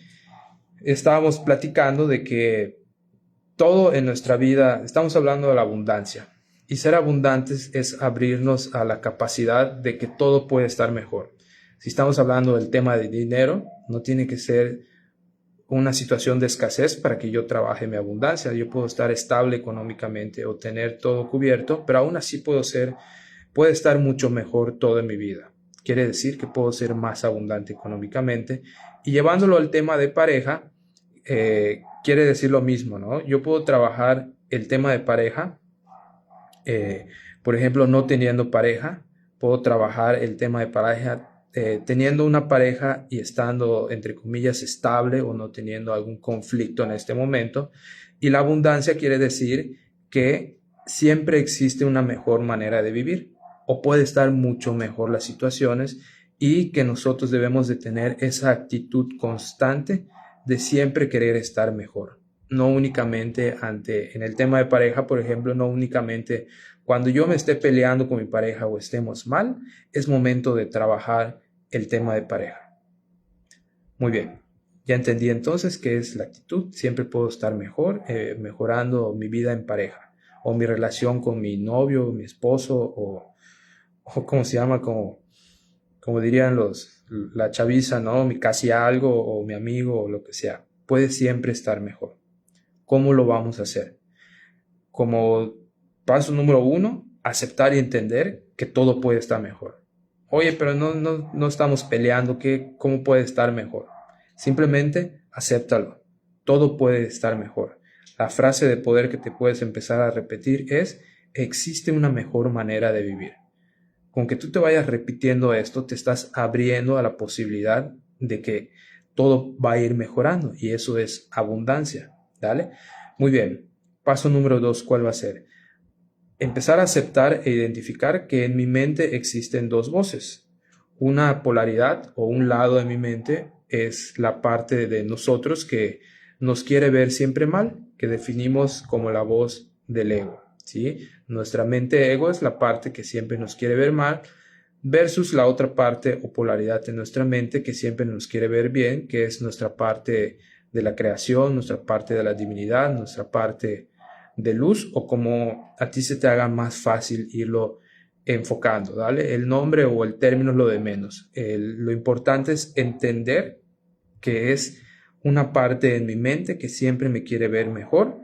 Speaker 1: Estábamos platicando de que todo en nuestra vida, estamos hablando de la abundancia. Y ser abundantes es abrirnos a la capacidad de que todo puede estar mejor. Si estamos hablando del tema de dinero, no tiene que ser una situación de escasez para que yo trabaje mi abundancia. Yo puedo estar estable económicamente o tener todo cubierto, pero aún así puede estar mucho mejor todo en mi vida. Quiere decir que puedo ser más abundante económicamente. Y llevándolo al tema de pareja, quiere decir lo mismo, ¿no? Yo puedo trabajar el tema de pareja, por ejemplo, no teniendo pareja, puedo trabajar el tema de pareja teniendo una pareja y estando, entre comillas, estable o no teniendo algún conflicto en este momento. Y la abundancia quiere decir que siempre existe una mejor manera de vivir o puede estar mucho mejor las situaciones y que nosotros debemos de tener esa actitud constante de siempre querer estar mejor. No únicamente en el tema de pareja, por ejemplo, no únicamente cuando yo me esté peleando con mi pareja o estemos mal, es momento de trabajar el tema de pareja. Muy bien, ya entendí entonces qué es la actitud. Siempre puedo estar mejor, mejorando mi vida en pareja o mi relación con mi novio, mi esposo o ¿cómo se llama? Como dirían la chaviza, ¿no? Mi casi algo o mi amigo o lo que sea. Puede siempre estar mejor. ¿Cómo lo vamos a hacer? Como paso número 1, aceptar y entender que todo puede estar mejor. Oye, pero no estamos peleando, ¿cómo puede estar mejor? Simplemente acéptalo. Todo puede estar mejor. La frase de poder que te puedes empezar a repetir es: existe una mejor manera de vivir. Con que tú te vayas repitiendo esto, te estás abriendo a la posibilidad de que todo va a ir mejorando, y eso es abundancia. ¿Dale? Muy bien. Paso número 2, ¿cuál va a ser? Empezar a aceptar e identificar que en mi mente existen dos voces. Una polaridad o un lado de mi mente es la parte de nosotros que nos quiere ver siempre mal, que definimos como la voz del ego, ¿sí? Nuestra mente ego es la parte que siempre nos quiere ver mal, versus la otra parte o polaridad de nuestra mente que siempre nos quiere ver bien, que es nuestra parte de la creación, nuestra parte de la divinidad, nuestra parte de luz, o como a ti se te haga más fácil irlo enfocando, ¿vale? El nombre o el término es lo de menos. Lo importante es entender que es una parte en mi mente que siempre me quiere ver mejor,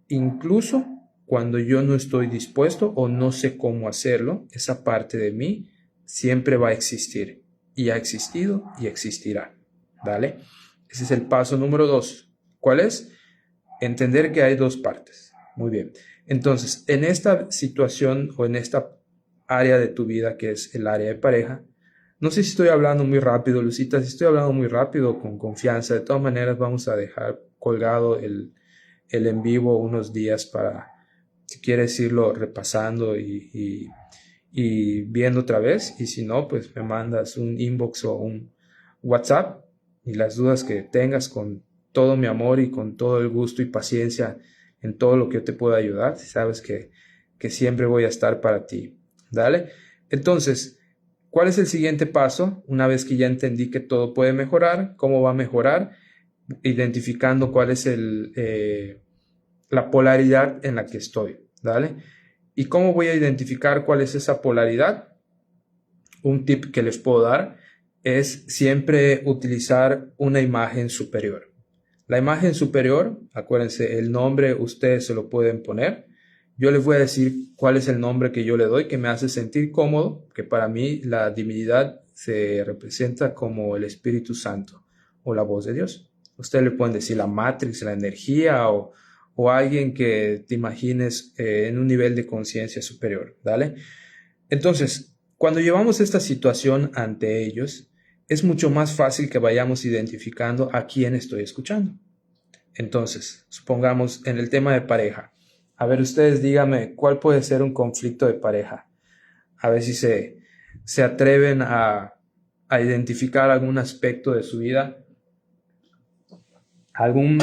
Speaker 1: incluso cuando yo no estoy dispuesto o no sé cómo hacerlo. Esa parte de mí siempre va a existir, y ha existido y existirá, ¿vale? Ese es el paso número 2. ¿Cuál es? Entender que hay dos partes. Muy bien. Entonces, en esta situación o en esta área de tu vida que es el área de pareja, no sé si estoy hablando muy rápido, Lucita. Si estoy hablando muy rápido, con confianza. De todas maneras, vamos a dejar colgado el en vivo unos días para, si quieres, irlo repasando y viendo otra vez. Y si no, pues me mandas un inbox o un WhatsApp, y las dudas que tengas, con todo mi amor y con todo el gusto y paciencia en todo lo que yo te pueda ayudar. Sabes que siempre voy a estar para ti. ¿Dale? Entonces, ¿cuál es el siguiente paso? Una vez que ya entendí que todo puede mejorar, ¿cómo va a mejorar? Identificando cuál es la polaridad en la que estoy. ¿Dale? ¿Y cómo voy a identificar cuál es esa polaridad? Un tip que les puedo dar es siempre utilizar una imagen superior. La imagen superior, acuérdense, el nombre ustedes se lo pueden poner. Yo les voy a decir cuál es el nombre que yo le doy, que me hace sentir cómodo, que para mí la divinidad se representa como el Espíritu Santo o la voz de Dios. Ustedes le pueden decir la Matrix, la energía, o alguien que te imagines en un nivel de conciencia superior, ¿vale? Entonces, cuando llevamos esta situación ante ellos, es mucho más fácil que vayamos identificando a quién estoy escuchando. Entonces, supongamos en el tema de pareja. A ver, ustedes díganme, ¿cuál puede ser un conflicto de pareja? A ver si se atreven a identificar algún aspecto de su vida, algún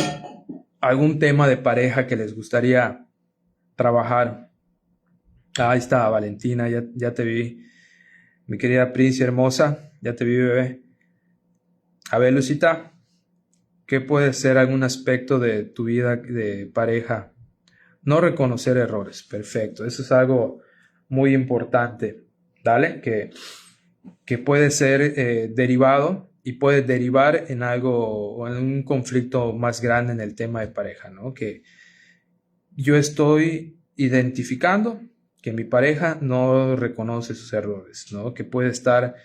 Speaker 1: tema de pareja que les gustaría trabajar. Ahí está, Valentina, ya te vi. Mi querida Prince hermosa, ya te vi, bebé. A ver, Lucita, ¿qué puede ser algún aspecto de tu vida de pareja? No reconocer errores, perfecto. Eso es algo muy importante, ¿dale? Que puede ser derivado y puede derivar en algo o en un conflicto más grande en el tema de pareja, ¿no? Que yo estoy identificando que mi pareja no reconoce sus errores, ¿no? Que puede estar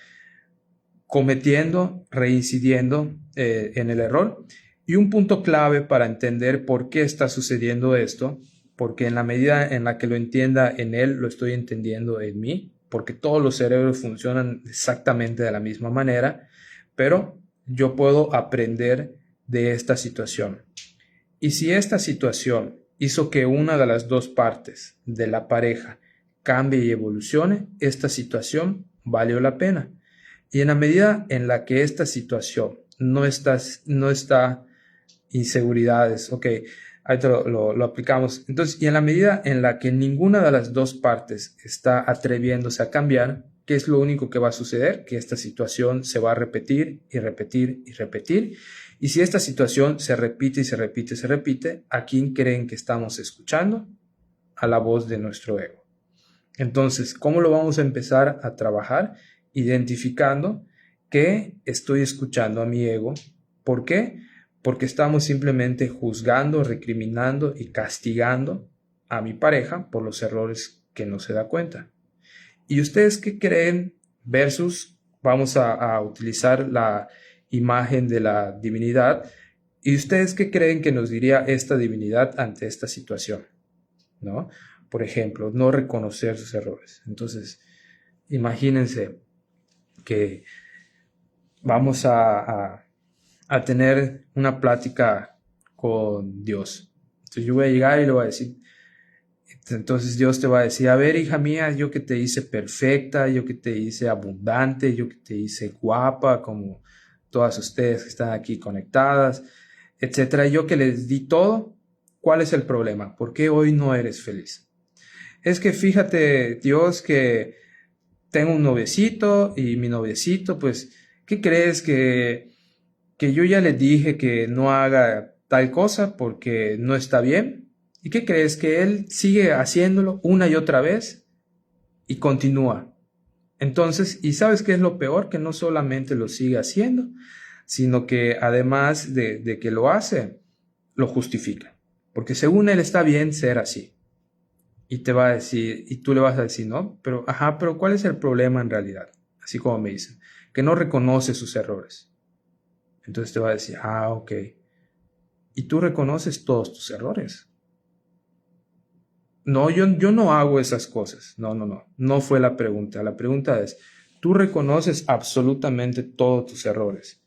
Speaker 1: cometiendo, reincidiendo en el error. Y un punto clave para entender por qué está sucediendo esto, porque en la medida en la que lo entienda en él, lo estoy entendiendo en mí, porque todos los cerebros funcionan exactamente de la misma manera, pero yo puedo aprender de esta situación. Y si esta situación hizo que una de las dos partes de la pareja cambie y evolucione, esta situación valió la pena. Y en la medida en la que esta situación no está inseguridades, ok, ahí lo aplicamos. Entonces, y en la medida en la que ninguna de las dos partes está atreviéndose a cambiar, ¿qué es lo único que va a suceder? Que esta situación se va a repetir y repetir y repetir. Y si esta situación se repite y se repite y se repite, ¿a quién creen que estamos escuchando? A la voz de nuestro ego. Entonces, ¿cómo lo vamos a empezar a trabajar? Identificando que estoy escuchando a mi ego. ¿Por qué? Porque estamos simplemente juzgando, recriminando y castigando a mi pareja por los errores que no se da cuenta. ¿Y ustedes qué creen? Versus, vamos a utilizar la imagen de la divinidad. ¿Y ustedes qué creen que nos diría esta divinidad ante esta situación? ¿No? Por ejemplo, no reconocer sus errores. Entonces, imagínense que vamos a tener una plática con Dios. Entonces yo voy a llegar y le voy a decir, entonces Dios te va a decir, a ver, hija mía, yo que te hice perfecta, yo que te hice abundante, yo que te hice guapa, como todas ustedes que están aquí conectadas, etcétera. Yo que les di todo, ¿cuál es el problema? ¿Por qué hoy no eres feliz? Es que fíjate, Dios, que tengo un noviecito y mi noviecito, pues, ¿qué crees? Que yo ya le dije que no haga tal cosa porque no está bien. ¿Y qué crees? Que él sigue haciéndolo una y otra vez y continúa. Entonces, ¿y sabes qué es lo peor? Que no solamente lo sigue haciendo, sino que además de que lo hace, lo justifica. Porque según él está bien ser así. Y te va a decir, y tú le vas a decir, no, pero, ajá, pero ¿cuál es el problema en realidad? Así como me dicen, que no reconoce sus errores. Entonces te va a decir, ah, ok. Y tú reconoces todos tus errores. No, yo no hago esas cosas. No fue la pregunta. La pregunta es, tú reconoces absolutamente todos tus errores.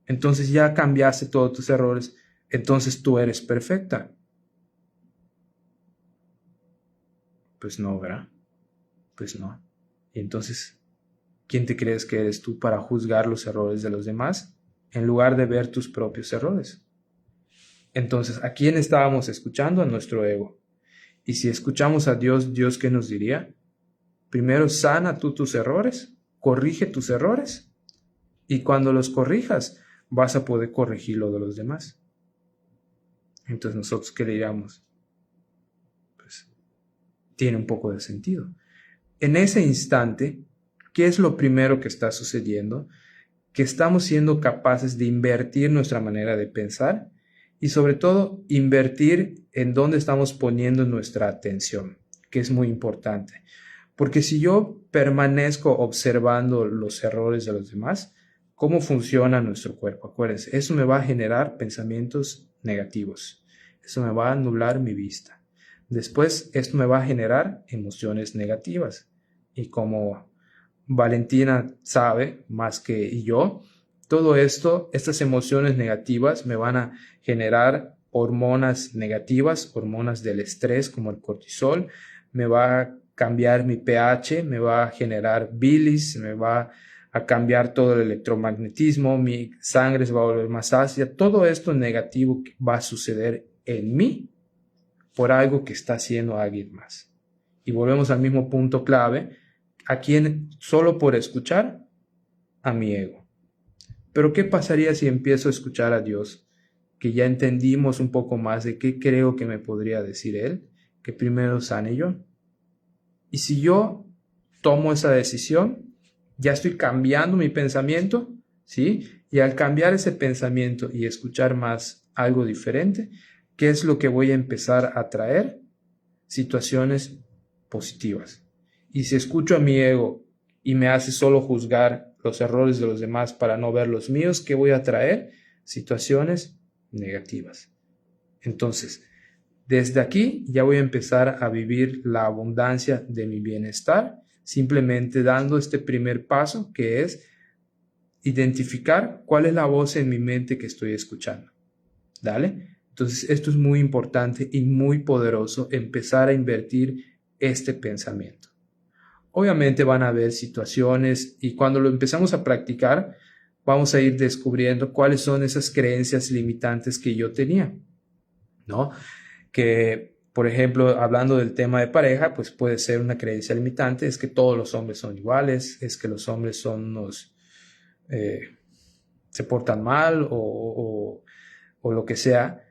Speaker 1: Entonces ya cambiaste todos tus errores. Entonces tú eres perfecta. Pues no, ¿verdad? Pues no. Y entonces, ¿quién te crees que eres tú para juzgar los errores de los demás en lugar de ver tus propios errores? Entonces, ¿a quién estábamos escuchando? A nuestro ego. Y si escuchamos a Dios, ¿Dios qué nos diría? Primero sana tú tus errores, corrige tus errores, y cuando los corrijas, vas a poder corregir lo de los demás. Entonces, ¿nosotros qué le diríamos? Pues tiene un poco de sentido. En ese instante, ¿qué es lo primero que está sucediendo? Que estamos siendo capaces de invertir nuestra manera de pensar y sobre todo invertir en dónde estamos poniendo nuestra atención, que es muy importante. Porque si yo permanezco observando los errores de los demás, ¿cómo funciona nuestro cuerpo? Acuérdense, eso me va a generar pensamientos negativos. Eso me va a nublar mi vista. Después, esto me va a generar emociones negativas. Y como Valentina sabe más que yo, todo esto, estas emociones negativas me van a generar hormonas negativas, hormonas del estrés como el cortisol, me va a cambiar mi pH, me va a generar bilis, me va a cambiar todo el electromagnetismo, mi sangre se va a volver más ácida. Todo esto negativo va a suceder en mí por algo que está haciendo alguien más. Y volvemos al mismo punto clave, a quien solo por escuchar a mi ego. Pero ¿qué pasaría si empiezo a escuchar a Dios? Que ya entendimos un poco más de qué creo que me podría decir Él, que primero sane yo. Y si yo tomo esa decisión, ya estoy cambiando mi pensamiento, ¿sí? Y al cambiar ese pensamiento y escuchar más algo diferente, ¿qué es lo que voy a empezar a traer? Situaciones positivas. Y si escucho a mi ego y me hace solo juzgar los errores de los demás para no ver los míos, ¿qué voy a traer? Situaciones negativas. Entonces, desde aquí ya voy a empezar a vivir la abundancia de mi bienestar, simplemente dando este primer paso, que es identificar cuál es la voz en mi mente que estoy escuchando. ¿Dale? Entonces, esto es muy importante y muy poderoso, empezar a invertir este pensamiento. Obviamente van a haber situaciones y cuando lo empezamos a practicar, vamos a ir descubriendo cuáles son esas creencias limitantes que yo tenía, ¿no? Que, por ejemplo, hablando del tema de pareja, pues puede ser una creencia limitante, es que todos los hombres son iguales, es que los hombres son unos, se portan mal o lo que sea.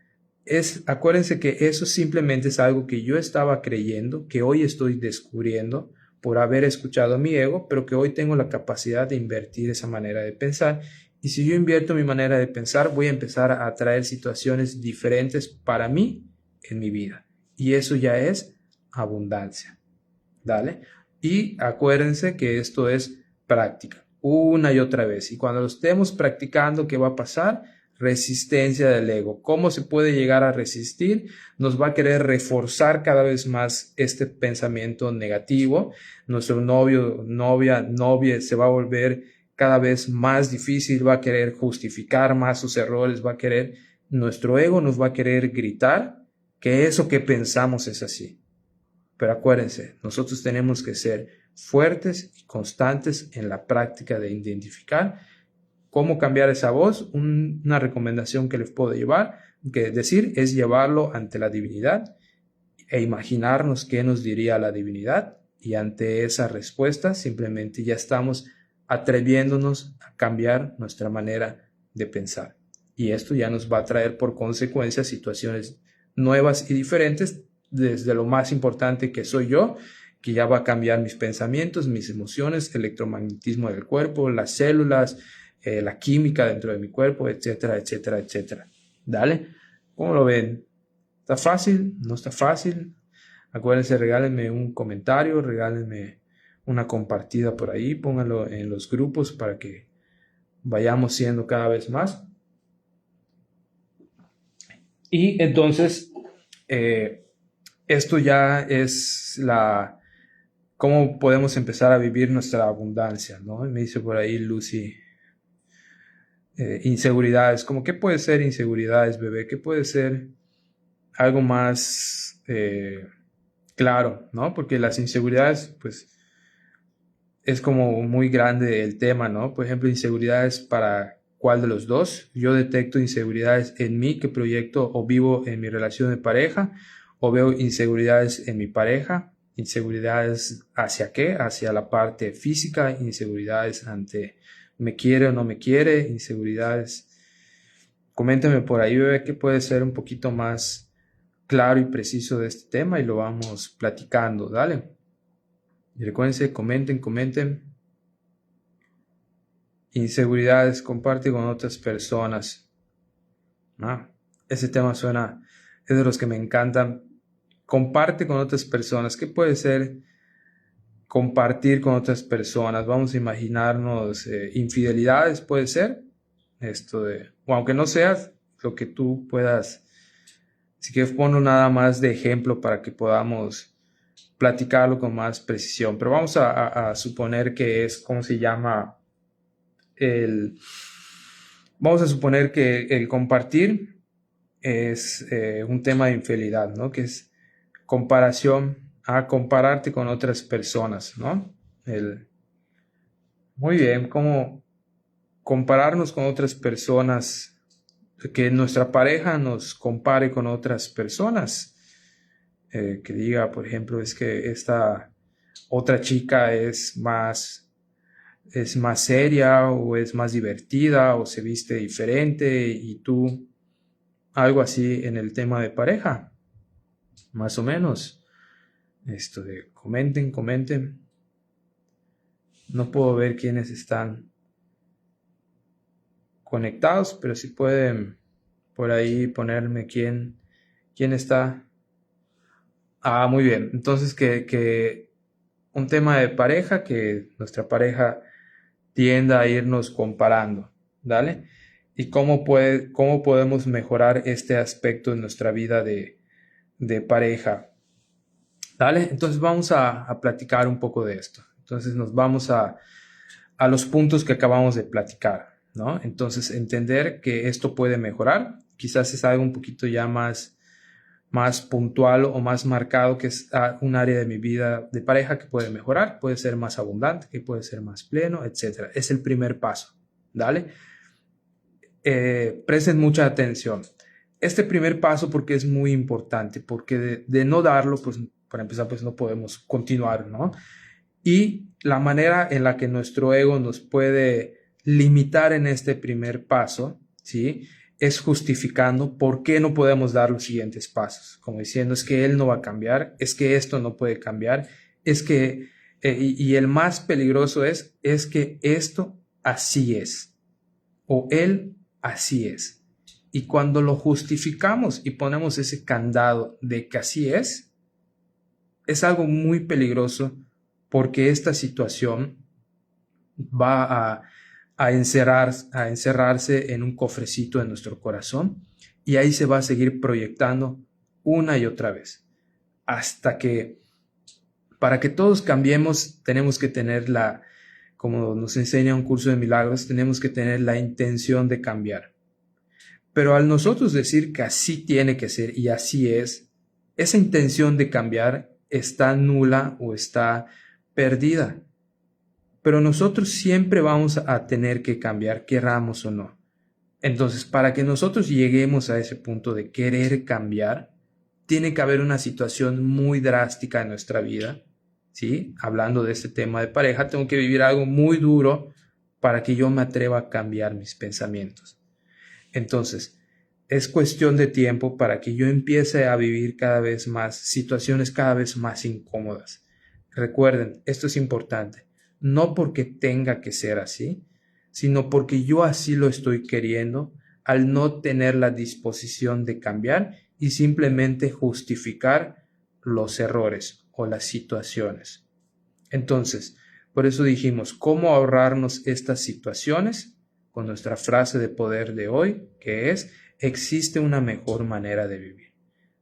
Speaker 1: Acuérdense que eso simplemente es algo que yo estaba creyendo, que hoy estoy descubriendo por haber escuchado a mi ego, pero que hoy tengo la capacidad de invertir esa manera de pensar. Y si yo invierto mi manera de pensar, voy a empezar a atraer situaciones diferentes para mí en mi vida. Y eso ya es abundancia. ¿Dale? Y acuérdense que esto es práctica, una y otra vez. Y cuando lo estemos practicando, ¿qué va a pasar? Resistencia del ego. ¿Cómo se puede llegar a resistir? Nos va a querer reforzar cada vez más este pensamiento negativo. Nuestro novio, novia se va a volver cada vez más difícil, va a querer justificar más sus errores, nuestro ego nos va a querer gritar que eso que pensamos es así. Pero acuérdense, nosotros tenemos que ser fuertes y constantes en la práctica de identificar cómo cambiar esa voz. Una recomendación que les puedo decir es llevarlo ante la divinidad e imaginarnos qué nos diría la divinidad, y ante esa respuesta simplemente ya estamos atreviéndonos a cambiar nuestra manera de pensar. Y esto ya nos va a traer por consecuencia situaciones nuevas y diferentes, desde lo más importante que soy yo, que ya va a cambiar mis pensamientos, mis emociones, el electromagnetismo del cuerpo, las células, la química dentro de mi cuerpo, etcétera, etcétera, etcétera. ¿Dale? ¿Cómo lo ven? ¿Está fácil? ¿No está fácil? Acuérdense, regálenme un comentario, regálenme una compartida por ahí, pónganlo en los grupos para que vayamos siendo cada vez más. Y entonces, esto ya es cómo podemos empezar a vivir nuestra abundancia, ¿no? Me dice por ahí Lucy, inseguridades, como qué puede ser inseguridades, bebé, qué puede ser algo más claro, ¿no? Porque las inseguridades, pues, es como muy grande el tema, ¿no? Por ejemplo, inseguridades para cuál de los dos. Yo detecto inseguridades en mí que proyecto o vivo en mi relación de pareja, o veo inseguridades en mi pareja, inseguridades hacia qué, hacia la parte física, inseguridades ante me quiere o no me quiere, inseguridades. Coméntame por ahí, bebé, que puede ser un poquito más claro y preciso de este tema y lo vamos platicando, dale. Y recuérdense, comenten. Inseguridades, comparte con otras personas. Ese tema es de los que me encantan. Comparte con otras personas. ¿Qué puede ser compartir con otras personas? Vamos a imaginarnos infidelidades, puede ser. O aunque no sea lo que tú puedas. Si quieres, ponlo nada más de ejemplo para que podamos platicarlo con más precisión. Pero vamos a suponer que es, ¿cómo se llama? Vamos a suponer que el compartir es un tema de infidelidad, ¿no? Que es comparación a compararte con otras personas, ¿no? Muy bien, cómo compararnos con otras personas, que nuestra pareja nos compare con otras personas, que diga, por ejemplo, es que esta otra chica es más seria o es más divertida o se viste diferente y tú algo así en el tema de pareja, más o menos. Esto de comenten. No puedo ver quiénes están conectados, pero si pueden por ahí ponerme quién está. Ah, muy bien. Entonces que un tema de pareja, que nuestra pareja tienda a irnos comparando, ¿dale? Y cómo podemos mejorar este aspecto en nuestra vida de pareja, ¿dale? Entonces vamos a platicar un poco de esto. Entonces nos vamos a los puntos que acabamos de platicar, ¿no? Entonces entender que esto puede mejorar, quizás es algo un poquito ya más puntual o más marcado, que es un área de mi vida de pareja que puede mejorar, puede ser más abundante, que puede ser más pleno, etcétera. Es el primer paso, ¿dale? Presten mucha atención. Este primer paso porque es muy importante, porque de no darlo, pues para empezar, pues no podemos continuar, ¿no? Y la manera en la que nuestro ego nos puede limitar en este primer paso, ¿sí? Es justificando por qué no podemos dar los siguientes pasos, como diciendo es que él no va a cambiar, es que esto no puede cambiar, es que, y el más peligroso es que esto así es, o él así es. Y cuando lo justificamos y ponemos ese candado de que así es algo muy peligroso porque esta situación va a encerrarse en un cofrecito en nuestro corazón y ahí se va a seguir proyectando una y otra vez hasta que para que todos cambiemos tenemos que tener como nos enseña un curso de milagros, tenemos que tener la intención de cambiar. Pero al nosotros decir que así tiene que ser y así es, esa intención de cambiar está nula o está perdida. Pero nosotros siempre vamos a tener que cambiar, queramos o no. Entonces, para que nosotros lleguemos a ese punto de querer cambiar, tiene que haber una situación muy drástica en nuestra vida, ¿sí? Hablando de este tema de pareja, tengo que vivir algo muy duro para que yo me atreva a cambiar mis pensamientos. Entonces, es cuestión de tiempo para que yo empiece a vivir cada vez más situaciones cada vez más incómodas. Recuerden, esto es importante, no porque tenga que ser así, sino porque yo así lo estoy queriendo al no tener la disposición de cambiar y simplemente justificar los errores o las situaciones. Entonces, por eso dijimos, ¿cómo ahorrarnos estas situaciones? Con nuestra frase de poder de hoy, que es, existe una mejor manera de vivir.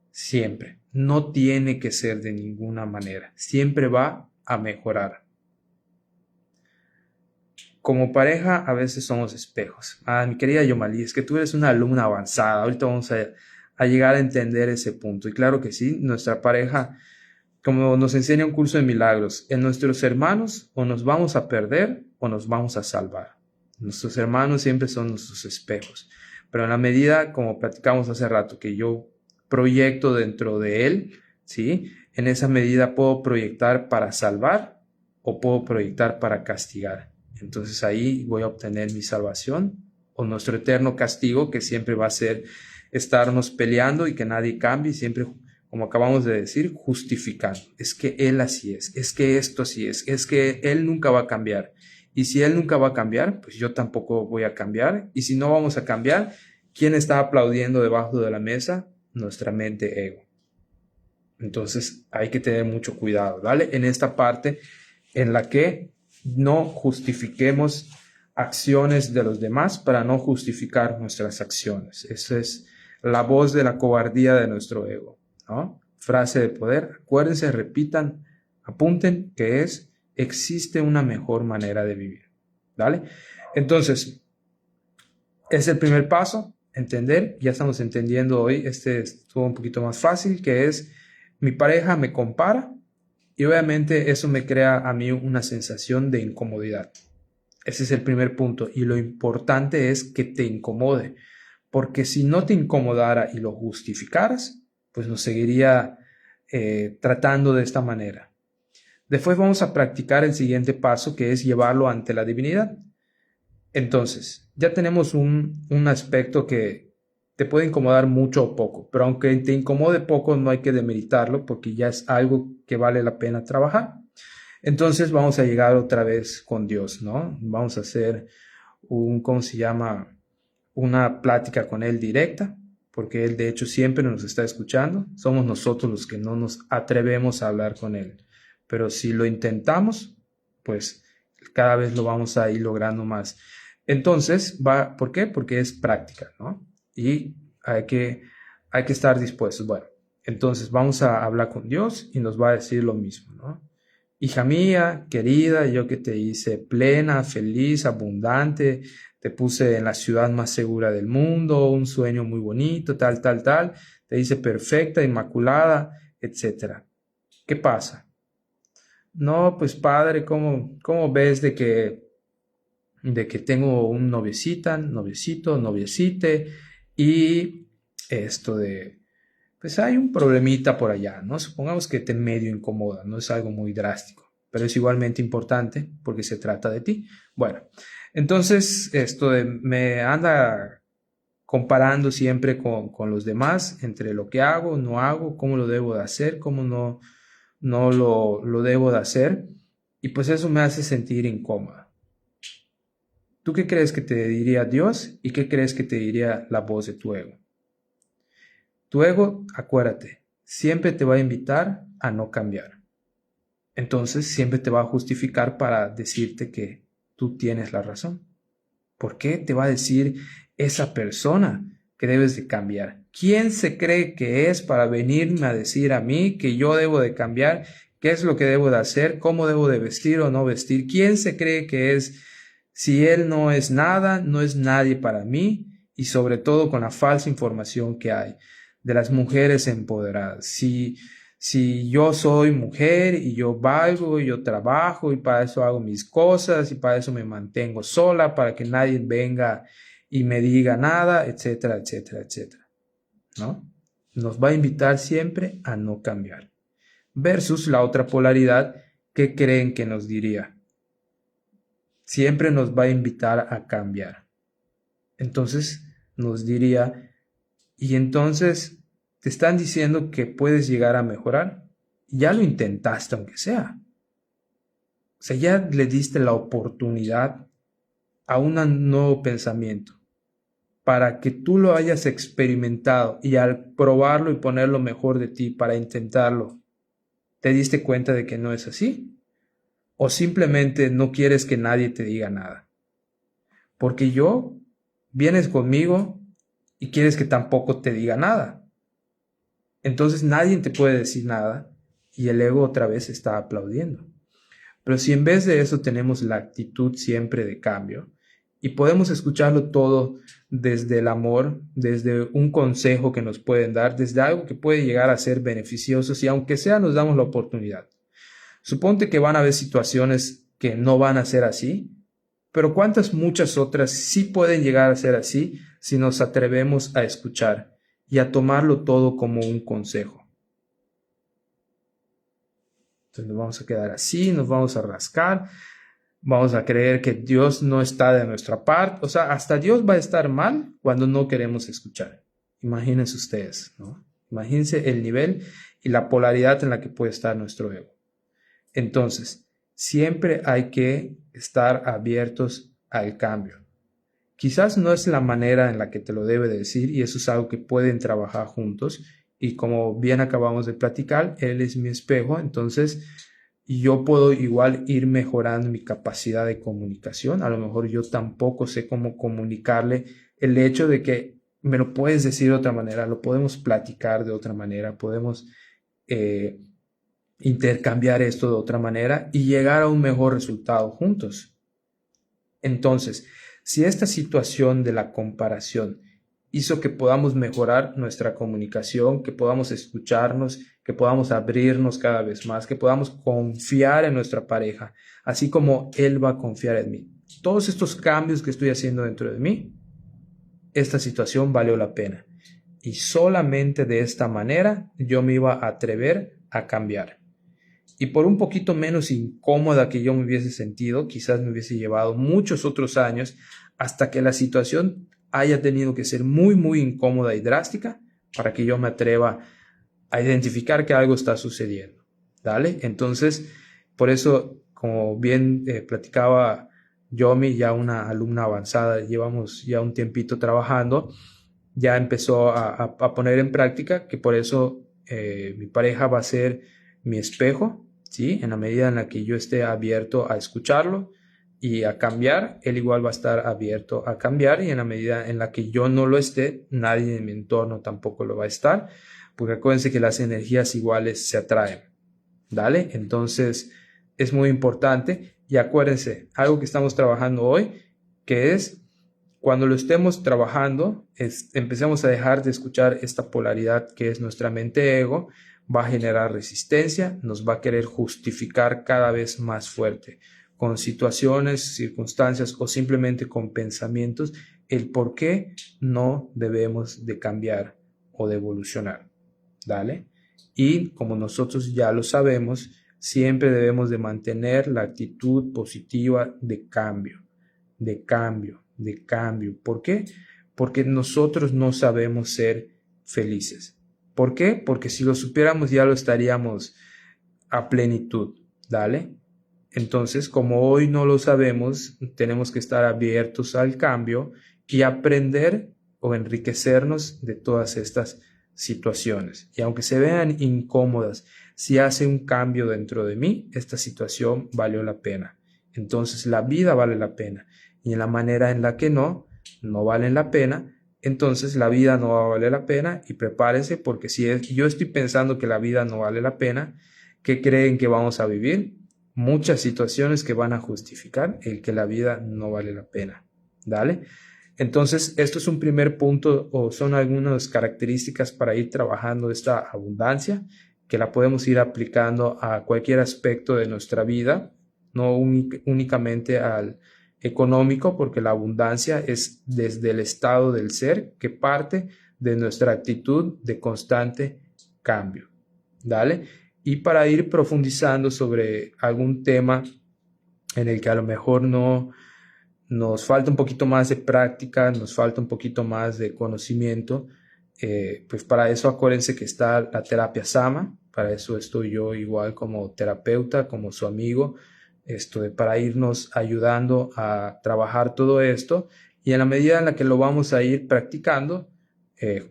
Speaker 1: Siempre. No tiene que ser de ninguna manera. Siempre va a mejorar. Como pareja, a veces somos espejos. Mi querida Yomali, es que tú eres una alumna avanzada. Ahorita vamos a llegar a entender ese punto. Y claro que sí, nuestra pareja, como nos enseña un curso de milagros, en nuestros hermanos o nos vamos a perder o nos vamos a salvar. Nuestros hermanos siempre son nuestros espejos, pero en la medida, como platicamos hace rato, que yo proyecto dentro de él, ¿sí? En esa medida puedo proyectar para salvar o puedo proyectar para castigar. Entonces ahí voy a obtener mi salvación o nuestro eterno castigo, que siempre va a ser estarnos peleando y que nadie cambie, siempre, como acabamos de decir, justificando. Es que él así es que esto así es que él nunca va a cambiar. Y si él nunca va a cambiar, pues yo tampoco voy a cambiar. Y si no vamos a cambiar, ¿quién está aplaudiendo debajo de la mesa? Nuestra mente ego. Entonces hay que tener mucho cuidado, ¿vale? En esta parte en la que no justifiquemos acciones de los demás para no justificar nuestras acciones. Esa es la voz de la cobardía de nuestro ego, ¿no? Frase de poder. Acuérdense, repitan, apunten que existe una mejor manera de vivir, ¿vale? Entonces, es el primer paso, entender. Ya estamos entendiendo hoy, este estuvo un poquito más fácil, que es mi pareja me compara, Y obviamente eso me crea a mí una sensación de incomodidad. Ese es el primer punto. Y lo importante es que te incomode. Porque si no te incomodara y lo justificaras, pues nos seguiría tratando de esta manera. Después vamos a practicar el siguiente paso, que es llevarlo ante la divinidad. Entonces, ya tenemos un aspecto que te puede incomodar mucho o poco, pero aunque te incomode poco, no hay que demeritarlo porque ya es algo que vale la pena trabajar. Entonces vamos a llegar otra vez con Dios, ¿no? Vamos a hacer ¿cómo se llama? Una plática con Él directa, porque Él de hecho siempre nos está escuchando. Somos nosotros los que no nos atrevemos a hablar con Él. Pero si lo intentamos, pues cada vez lo vamos a ir logrando más. Entonces, ¿por qué? Porque es práctica, ¿no? Y hay que estar dispuestos. Bueno, entonces vamos a hablar con Dios y nos va a decir lo mismo, ¿no? Hija mía, querida, yo que te hice plena, feliz, abundante, te puse en la ciudad más segura del mundo, un sueño muy bonito, tal, tal, tal, te hice perfecta, inmaculada, etcétera. ¿Qué pasa? No, pues padre, ¿cómo ves de que tengo un noviecite, y pues hay un problemita por allá, ¿no? Supongamos que te medio incomoda, no es algo muy drástico, pero es igualmente importante porque se trata de ti. Bueno, entonces me anda comparando siempre con los demás entre lo que hago, no hago, cómo lo debo de hacer, cómo no lo debo de hacer, y pues eso me hace sentir incómoda. ¿Tú qué crees que te diría Dios y qué crees que te diría la voz de tu ego? Tu ego, acuérdate, siempre te va a invitar a no cambiar. Entonces siempre te va a justificar para decirte que tú tienes la razón. ¿Por qué te va a decir esa persona que debes de cambiar? ¿Quién se cree que es para venirme a decir a mí que yo debo de cambiar? ¿Qué es lo que debo de hacer? ¿Cómo debo de vestir o no vestir? ¿Quién se cree que es? Si él no es nada, no es nadie para mí, y sobre todo con la falsa información que hay de las mujeres empoderadas. Si yo soy mujer y yo valgo y yo trabajo y para eso hago mis cosas y para eso me mantengo sola, para que nadie venga y me diga nada, etcétera, etcétera, etcétera, ¿no? Nos va a invitar siempre a no cambiar. Versus la otra polaridad, ¿qué creen que nos diría? Siempre nos va a invitar a cambiar. Entonces nos diría, y entonces te están diciendo que puedes llegar a mejorar. Ya lo intentaste, aunque sea. O sea, ya le diste la oportunidad a un nuevo pensamiento para que tú lo hayas experimentado y al probarlo y poner lo mejor de ti para intentarlo, ¿te diste cuenta de que no es así? ¿O simplemente no quieres que nadie te diga nada? Porque vienes conmigo y quieres que tampoco te diga nada. Entonces nadie te puede decir nada y el ego otra vez está aplaudiendo. Pero si en vez de eso tenemos la actitud siempre de cambio y podemos escucharlo todo desde el amor, desde un consejo que nos pueden dar, desde algo que puede llegar a ser beneficioso, y aunque sea nos damos la oportunidad. Suponte que van a haber situaciones que no van a ser así, pero cuántas muchas otras sí pueden llegar a ser así si nos atrevemos a escuchar y a tomarlo todo como un consejo. Entonces nos vamos a quedar así, nos vamos a rascar, vamos a creer que Dios no está de nuestra parte. O sea, hasta Dios va a estar mal cuando no queremos escuchar. Imagínense ustedes, ¿no? Imagínense el nivel y la polaridad en la que puede estar nuestro ego. Entonces, siempre hay que estar abiertos al cambio. Quizás no es la manera en la que te lo debe de decir y eso es algo que pueden trabajar juntos. Y como bien acabamos de platicar, él es mi espejo, entonces yo puedo igual ir mejorando mi capacidad de comunicación. A lo mejor yo tampoco sé cómo comunicarle el hecho de que me lo puedes decir de otra manera, lo podemos platicar de otra manera, podemos intercambiar esto de otra manera y llegar a un mejor resultado juntos. Entonces, si esta situación de la comparación hizo que podamos mejorar nuestra comunicación, que podamos escucharnos, que podamos abrirnos cada vez más, que podamos confiar en nuestra pareja, así como él va a confiar en mí. Todos estos cambios que estoy haciendo dentro de mí, esta situación valió la pena. Y solamente de esta manera yo me iba a atrever a cambiar. Y por un poquito menos incómoda que yo me hubiese sentido, quizás me hubiese llevado muchos otros años hasta que la situación haya tenido que ser muy, muy incómoda y drástica para que yo me atreva a identificar que algo está sucediendo. ¿Dale? Entonces, por eso, como bien platicaba Yomi, ya una alumna avanzada, llevamos ya un tiempito trabajando, ya empezó a poner en práctica que por eso mi pareja va a ser mi espejo, ¿sí? En la medida en la que yo esté abierto a escucharlo y a cambiar, él igual va a estar abierto a cambiar, y en la medida en la que yo no lo esté, nadie en mi entorno tampoco lo va a estar, porque acuérdense que las energías iguales se atraen, ¿dale? Entonces es muy importante, y acuérdense, algo que estamos trabajando hoy, que es cuando lo estemos trabajando, empecemos a dejar de escuchar esta polaridad que es nuestra mente ego, va a generar resistencia, nos va a querer justificar cada vez más fuerte, con situaciones, circunstancias o simplemente con pensamientos, el por qué no debemos de cambiar o de evolucionar. ¿Dale? Y como nosotros ya lo sabemos, siempre debemos de mantener la actitud positiva de cambio, de cambio, de cambio. ¿Por qué? Porque nosotros no sabemos ser felices. ¿Por qué? Porque si lo supiéramos ya lo estaríamos a plenitud, ¿dale? Entonces, como hoy no lo sabemos, tenemos que estar abiertos al cambio y aprender o enriquecernos de todas estas situaciones. Y aunque se vean incómodas, si hace un cambio dentro de mí, esta situación valió la pena. Entonces, la vida vale la pena. Y en la manera en la que no valen la pena, entonces la vida no va a valer la pena, y prepárese, porque si yo estoy pensando que la vida no vale la pena, ¿qué creen que vamos a vivir? Muchas situaciones que van a justificar el que la vida no vale la pena. ¿Dale? Entonces, esto es un primer punto, o son algunas características para ir trabajando esta abundancia, que la podemos ir aplicando a cualquier aspecto de nuestra vida, no únicamente al económico, porque la abundancia es desde el estado del ser, que parte de nuestra actitud de constante cambio. ¿Dale? Y para ir profundizando sobre algún tema en el que a lo mejor nos falta un poquito más de práctica, nos falta un poquito más de conocimiento, pues para eso acuérdense que está la terapia Sama. Para eso estoy yo igual como terapeuta, como su amigo, para irnos ayudando a trabajar todo esto, y en la medida en la que lo vamos a ir practicando,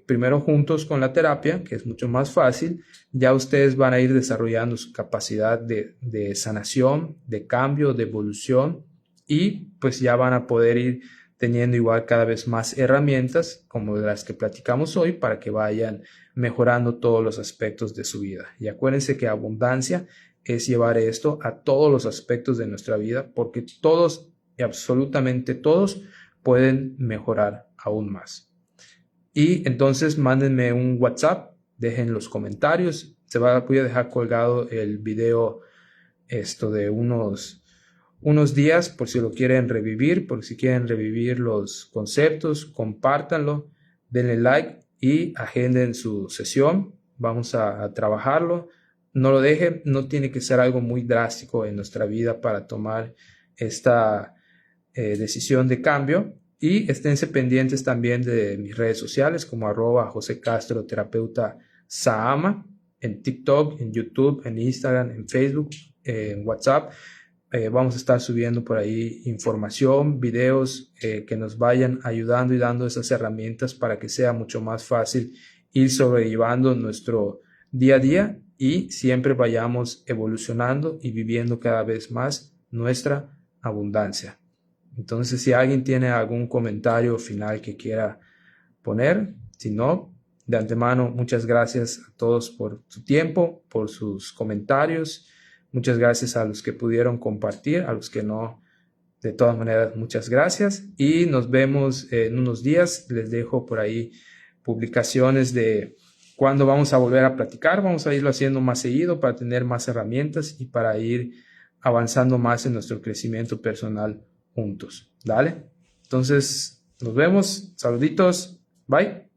Speaker 1: primero juntos con la terapia, que es mucho más fácil, ya ustedes van a ir desarrollando su capacidad de sanación, de cambio, de evolución, y pues ya van a poder ir teniendo igual cada vez más herramientas como las que platicamos hoy, para que vayan mejorando todos los aspectos de su vida. Y acuérdense que abundancia es llevar esto a todos los aspectos de nuestra vida, porque todos y absolutamente todos pueden mejorar aún más. Y entonces mándenme un WhatsApp, dejen los comentarios, voy a dejar colgado el video de unos días, por si lo quieren revivir, por si quieren revivir los conceptos, compártanlo, denle like y agenden su sesión. Vamos a trabajarlo. No lo dejen, no tiene que ser algo muy drástico en nuestra vida para tomar esta decisión de cambio. Y esténse pendientes también de mis redes sociales como @José Castro Terapeuta Sahama, en TikTok, en YouTube, en Instagram, en Facebook, en WhatsApp. Vamos a estar subiendo por ahí información, videos que nos vayan ayudando y dando esas herramientas para que sea mucho más fácil ir sobrellevando nuestro día a día, y siempre vayamos evolucionando y viviendo cada vez más nuestra abundancia. Entonces, si alguien tiene algún comentario final que quiera poner, si no, de antemano, muchas gracias a todos por su tiempo, por sus comentarios. Muchas gracias a los que pudieron compartir, a los que no De todas maneras, muchas gracias y nos vemos en unos días. Les dejo por ahí publicaciones de cuándo vamos a volver a platicar. Vamos a irlo haciendo más seguido para tener más herramientas y para ir avanzando más en nuestro crecimiento personal juntos. ¿Dale? Entonces, nos vemos. Saluditos. Bye.